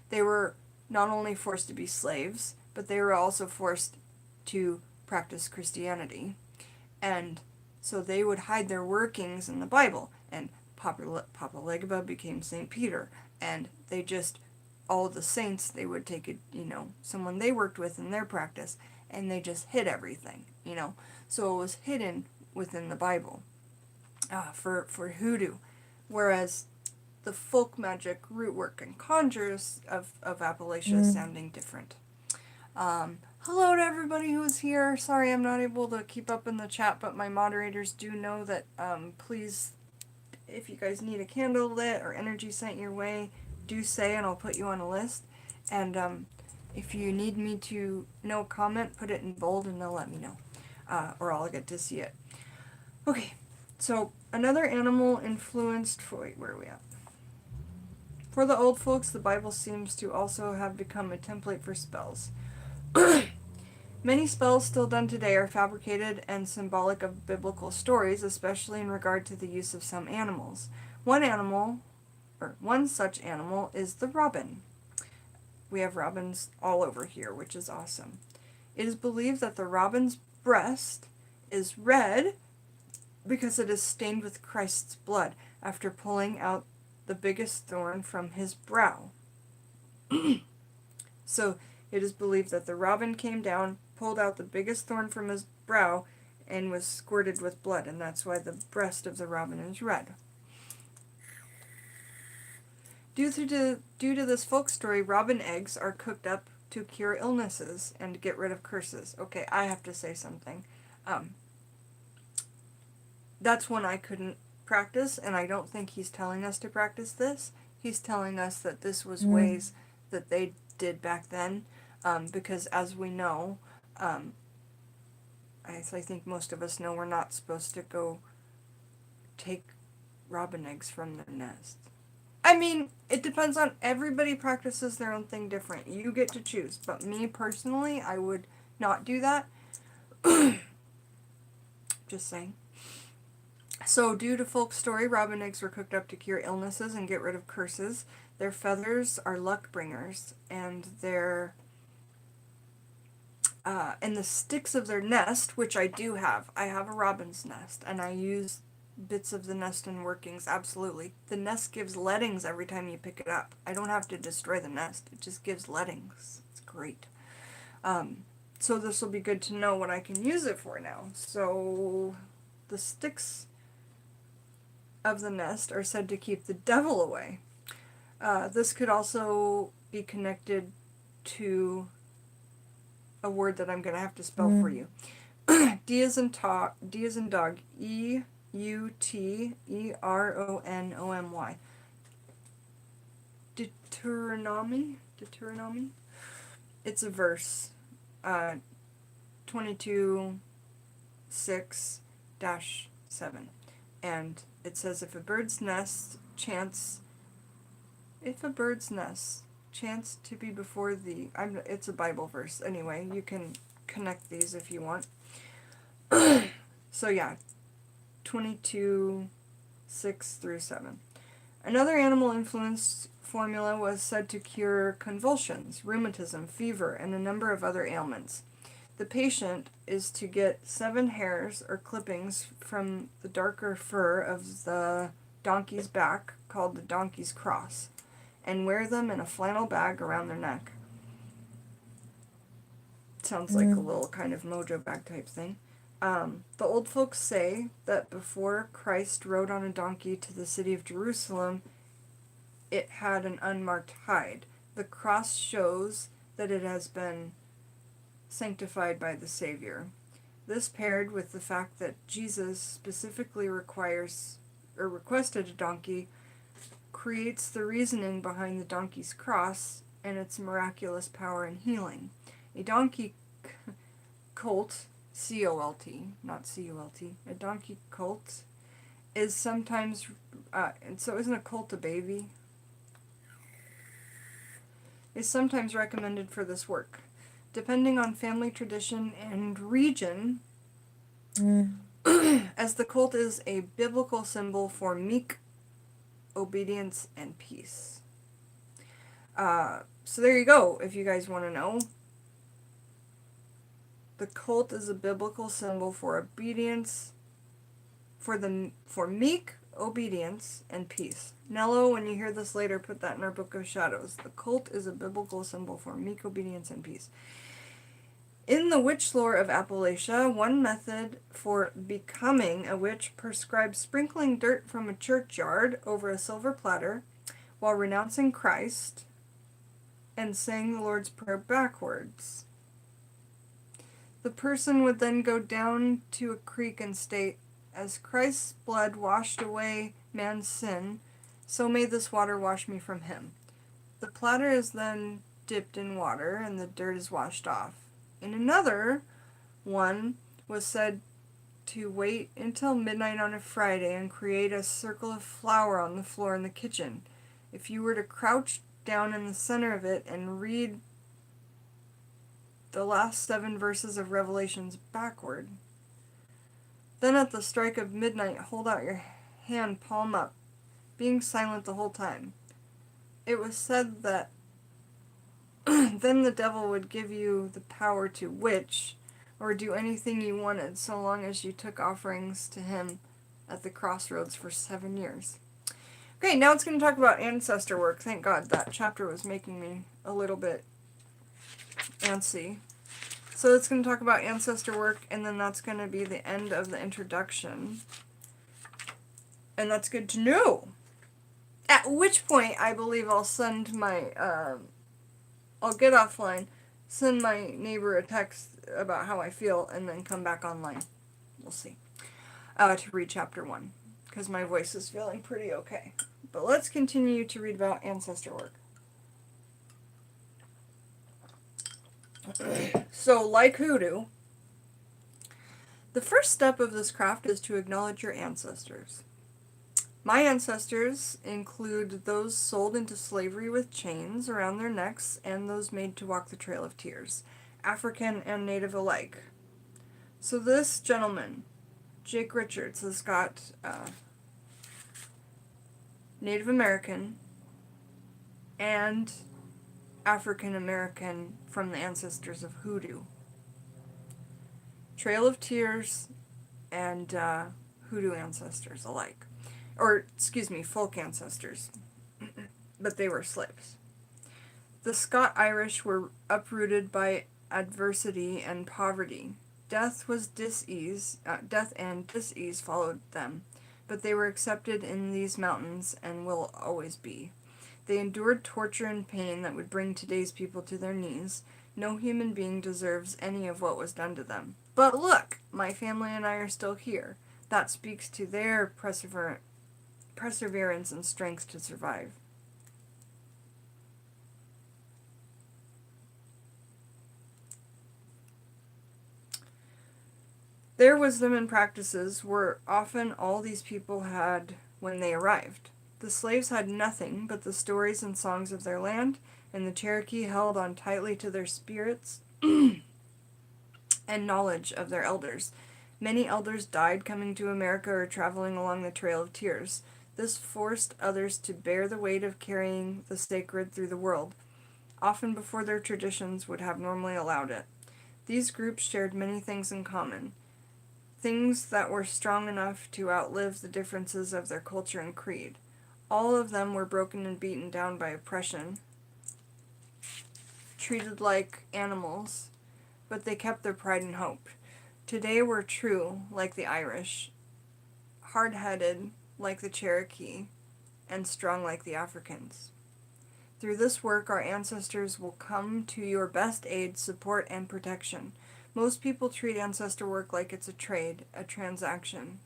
they were not only forced to be slaves, but they were also forced to practice Christianity. And so they would hide their workings in the Bible. And Papa Legba became St. Peter. And they just, all the saints, they would take it, someone they worked with in their practice, and they just hid everything, So it was hidden within the Bible for hoodoo. Whereas the folk magic, root work, and conjures of Appalachia is sounding different. Hello to everybody who is here. Sorry I'm not able to keep up in the chat, but my moderators do know that, please, if you guys need a candle lit or energy sent your way, do say, and I'll put you on a list. And if you need me to know a comment, put it in bold and they'll let me know. Or I'll get to see it. Okay, so another animal influenced, wait, where are we at? For the old folks, the Bible seems to also have become a template for spells. Many spells still done today are fabricated and symbolic of biblical stories, especially in regard to the use of some animals. One such animal is the robin. We have robins all over here, which is awesome. It is believed that the robin's breast is red because it is stained with Christ's blood after pulling out the biggest thorn from his brow. So it is believed that the robin came down, pulled out the biggest thorn from his brow, and was squirted with blood, and that's why the breast of the robin is red. Due to this folk story, robin eggs are cooked up to cure illnesses and get rid of curses. Okay, I have to say something. That's one I couldn't practice, and I don't think he's telling us to practice this. He's telling us that this was ways that they did back then, because as we know, I think most of us know we're not supposed to go take robin eggs from their nest. I mean, it depends on, everybody practices their own thing different. You get to choose, but me personally, I would not do that. Just saying. So, due to folk story, robin eggs were cooked up to cure illnesses and get rid of curses. Their feathers are luck bringers, and the sticks of their nest, which I do have. I have a robin's nest, and I use bits of the nest in workings, absolutely. The nest gives lettings every time you pick it up. I don't have to destroy the nest. It just gives lettings. It's great. So this will be good to know what I can use it for now. So the sticks of the nest are said to keep the devil away. This could also be connected to a word that I'm going to have to spell for you. D as in dog. Euteronomy. Deuteronomy. It's a verse. 22:6-7. And it says, if a bird's nest chance to be before thee, it's a Bible verse. Anyway, you can connect these if you want. So yeah, 22:6-7. Another animal-influenced formula was said to cure convulsions, rheumatism, fever, and a number of other ailments. The patient is to get 7 hairs or clippings from the darker fur of the donkey's back, called the donkey's cross, and wear them in a flannel bag around their neck. Sounds like a little kind of mojo bag type thing. The old folks say that before Christ rode on a donkey to the city of Jerusalem, it had an unmarked hide. The cross shows that it has been sanctified by the Savior. This paired with the fact that Jesus specifically requested a donkey creates the reasoning behind the donkey's cross and its miraculous power and healing. A donkey colt, C-O-L-T, not C-U-L-T, a donkey colt is sometimes, and so isn't a colt a baby? Is sometimes recommended for this work. Depending on family tradition and region, as the colt is a biblical symbol for meek obedience and peace. So there you go, if you guys want to know. The colt is a biblical symbol for obedience, for meek obedience and peace. Nello, when you hear this later, put that in our Book of Shadows. The colt is a biblical symbol for meek obedience and peace. In the witch lore of Appalachia, one method for becoming a witch prescribes sprinkling dirt from a churchyard over a silver platter while renouncing Christ and saying the Lord's Prayer backwards. The person would then go down to a creek and state, as Christ's blood washed away man's sin, so may this water wash me from him. The platter is then dipped in water and the dirt is washed off. In another one was said to wait until midnight on a Friday and create a circle of flour on the floor in the kitchen. If you were to crouch down in the center of it and read the last 7 verses of Revelations backward, then at the strike of midnight hold out your hand palm up, being silent the whole time. It was said that then the devil would give you the power to witch or do anything you wanted so long as you took offerings to him at the crossroads for 7 years. Okay, now it's going to talk about ancestor work. Thank God that chapter was making me a little bit antsy. So it's going to talk about ancestor work, and then that's going to be the end of the introduction. And that's good to know. At which point, I believe I'll send my, I'll get offline, send my neighbor a text about how I feel, and then come back online. We'll see. To read chapter 1, because my voice is feeling pretty okay. But let's continue to read about ancestor work. So, like hoodoo, the first step of this craft is to acknowledge your ancestors. My ancestors include those sold into slavery with chains around their necks and those made to walk the Trail of Tears, African and Native alike. So this gentleman, Jake Richards, has got Native American and African American from the ancestors of hoodoo. Trail of Tears and hoodoo ancestors alike. Or, excuse me, folk ancestors. But they were slaves. The Scot-Irish were uprooted by adversity and poverty. Death and dis-ease followed them, but they were accepted in these mountains and will always be. They endured torture and pain that would bring today's people to their knees. No human being deserves any of what was done to them. But look, my family and I are still here. That speaks to their perseverance and strength to survive. Their wisdom and practices were often all these people had when they arrived. The slaves had nothing but the stories and songs of their land, and the Cherokee held on tightly to their spirits and knowledge of their elders. Many elders died coming to America or traveling along the Trail of Tears. This forced others to bear the weight of carrying the sacred through the world, often before their traditions would have normally allowed it. These groups shared many things in common, things that were strong enough to outlive the differences of their culture and creed. All of them were broken and beaten down by oppression, treated like animals, but they kept their pride and hope. Today we're true, like the Irish, hard-headed, like the Cherokee, and strong like the Africans. Through this work, our ancestors will come to your best aid, support, and protection. Most people treat ancestor work like it's a trade, a transaction.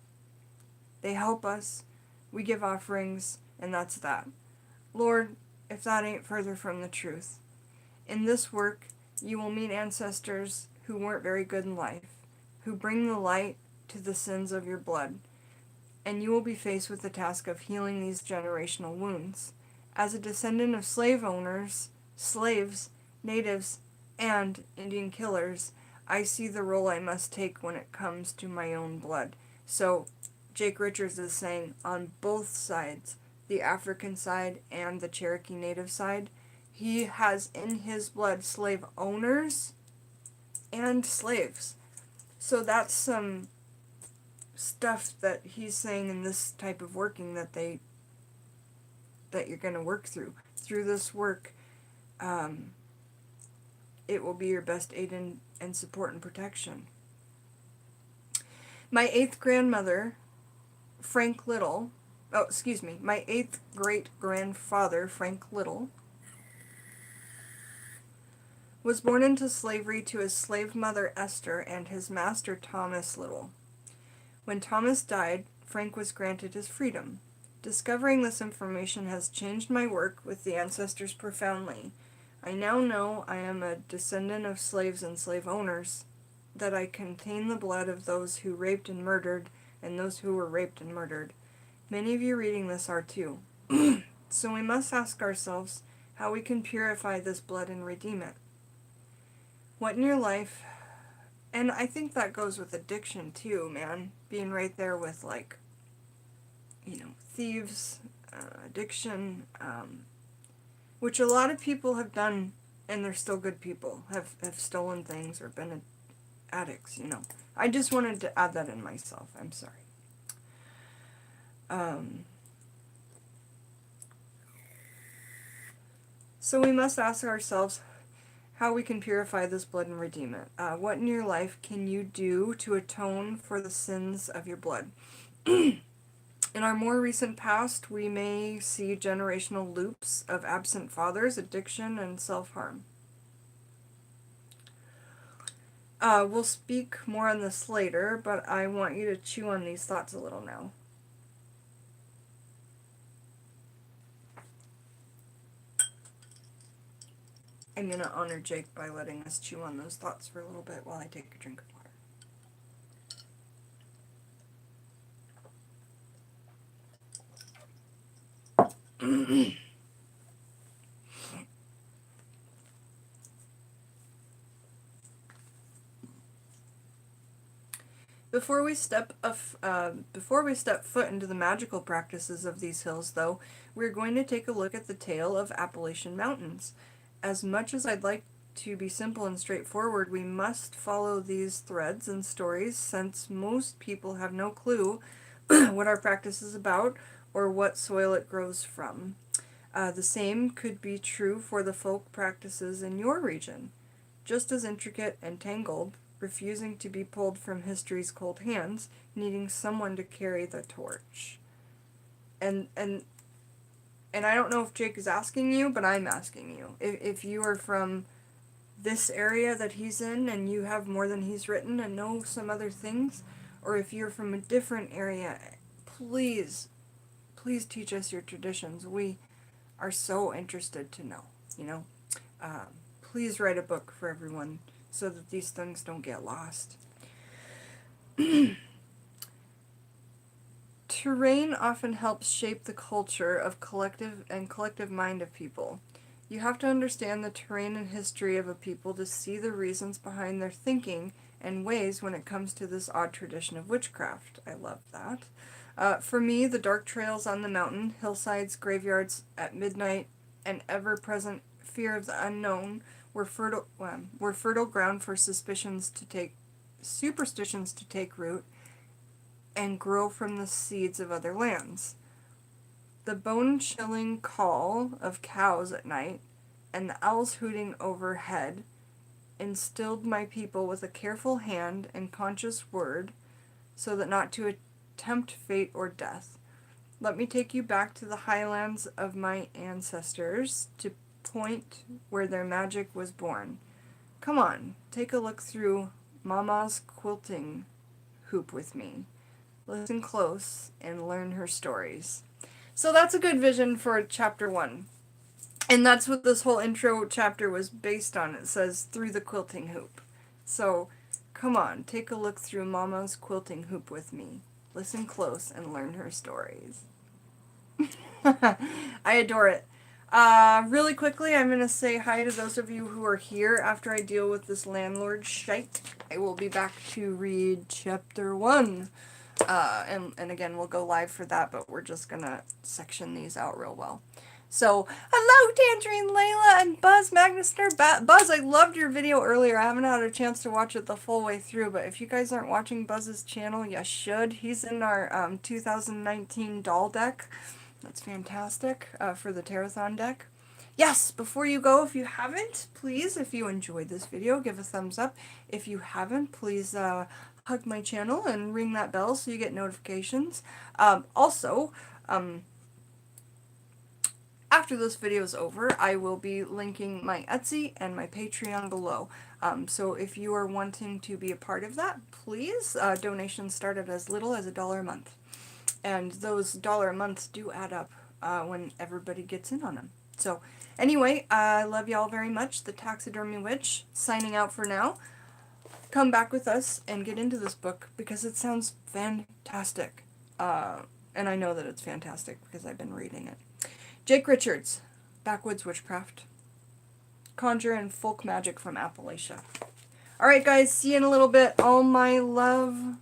They help us, we give offerings, and that's that. Lord, if that ain't further from the truth. In this work, you will meet ancestors who weren't very good in life, who bring the light to the sins of your blood, and you will be faced with the task of healing these generational wounds. As a descendant of slave owners, slaves, natives, and Indian killers, I see the role I must take when it comes to my own blood. So, Jake Richards is saying on both sides, the African side and the Cherokee Native side, he has in his blood slave owners and slaves. So that's some stuff that he's saying in this type of working that you're going to work through. Through this work, it will be your best aid and support and protection. My 8th grandmother, Frank Little, my 8th great-grandfather, Frank Little, was born into slavery to his slave mother Esther and his master Thomas Little. When Thomas died, Frank was granted his freedom. Discovering this information has changed my work with the ancestors profoundly. I now know I am a descendant of slaves and slave owners, that I contain the blood of those who raped and murdered, and those who were raped and murdered. Many of you reading this are too. So we must ask ourselves how we can purify this blood and redeem it. What in your life, and I think that goes with addiction too, man, being right there with thieves, addiction, which a lot of people have done, and they're still good people, have stolen things or been addicts, I just wanted to add that in myself. I'm sorry. So we must ask ourselves how we can purify this blood and redeem it. What in your life can you do to atone for the sins of your blood? In our more recent past, we may see generational loops of absent fathers, addiction, and self-harm. We'll speak more on this later, but I want you to chew on these thoughts a little now. I'm going to honor Jake by letting us chew on those thoughts for a little bit while I take a drink of water. Before we step foot into the magical practices of these hills, though, we're going to take a look at the tale of Appalachian mountains. As much as I'd like to be simple and straightforward, we must follow these threads and stories, since most people have no clue what our practice is about or what soil it grows from. The same could be true for the folk practices in your region. Just as intricate and tangled, refusing to be pulled from history's cold hands, needing someone to carry the torch. And I don't know if Jake is asking you, but I'm asking you. If you are from this area that he's in and you have more than he's written and know some other things, or if you're from a different area, please teach us your traditions. We are so interested to know, you know. Please write a book for everyone so that these things don't get lost. Terrain often helps shape the culture of collective mind of people. You have to understand the terrain and history of a people to see the reasons behind their thinking and ways when it comes to this odd tradition of witchcraft. I love that. For me, the dark trails on the mountain, hillsides, graveyards at midnight, and ever-present fear of the unknown were fertile ground for superstitions to take root and grow from the seeds of other lands. The bone-chilling call of cows at night and the owls hooting overhead instilled my people with a careful hand and conscious word so that not to tempt fate or death. Let me take you back to the highlands of my ancestors to point where their magic was born. Come on, take a look through Mama's quilting hoop with me. Listen close and learn her stories. So that's a good vision for chapter 1. And that's what this whole intro chapter was based on. It says, through the quilting hoop. So, come on, take a look through Mama's quilting hoop with me. Listen close and learn her stories. I adore it. Really quickly, I'm going to say hi to those of you who are here after I deal with this landlord shite. I will be back to read chapter 1. And again, we'll go live for that, but we're just going to section these out real well. So, hello Tangerine Layla and Buzz Magnister. Buzz, I loved your video earlier. I haven't had a chance to watch it the full way through, but if you guys aren't watching Buzz's channel, you should. He's in our 2019 doll deck. That's fantastic for the Terrathon deck. Yes, before you go, if you haven't, please, if you enjoyed this video, give a thumbs up. If you haven't, please hug my channel and ring that bell so you get notifications. Also, after this video is over, I will be linking my Etsy and my Patreon below. So if you are wanting to be a part of that, please, donations start at as little as $1 a month. And those $1 a months do add up when everybody gets in on them. So anyway, I love y'all very much. The Taxidermy Witch, signing out for now. Come back with us and get into this book because it sounds fantastic. And I know that it's fantastic because I've been reading it. Jake Richards, Backwoods Witchcraft. Conjure and folk magic from Appalachia. Alright guys, see you in a little bit. All my love.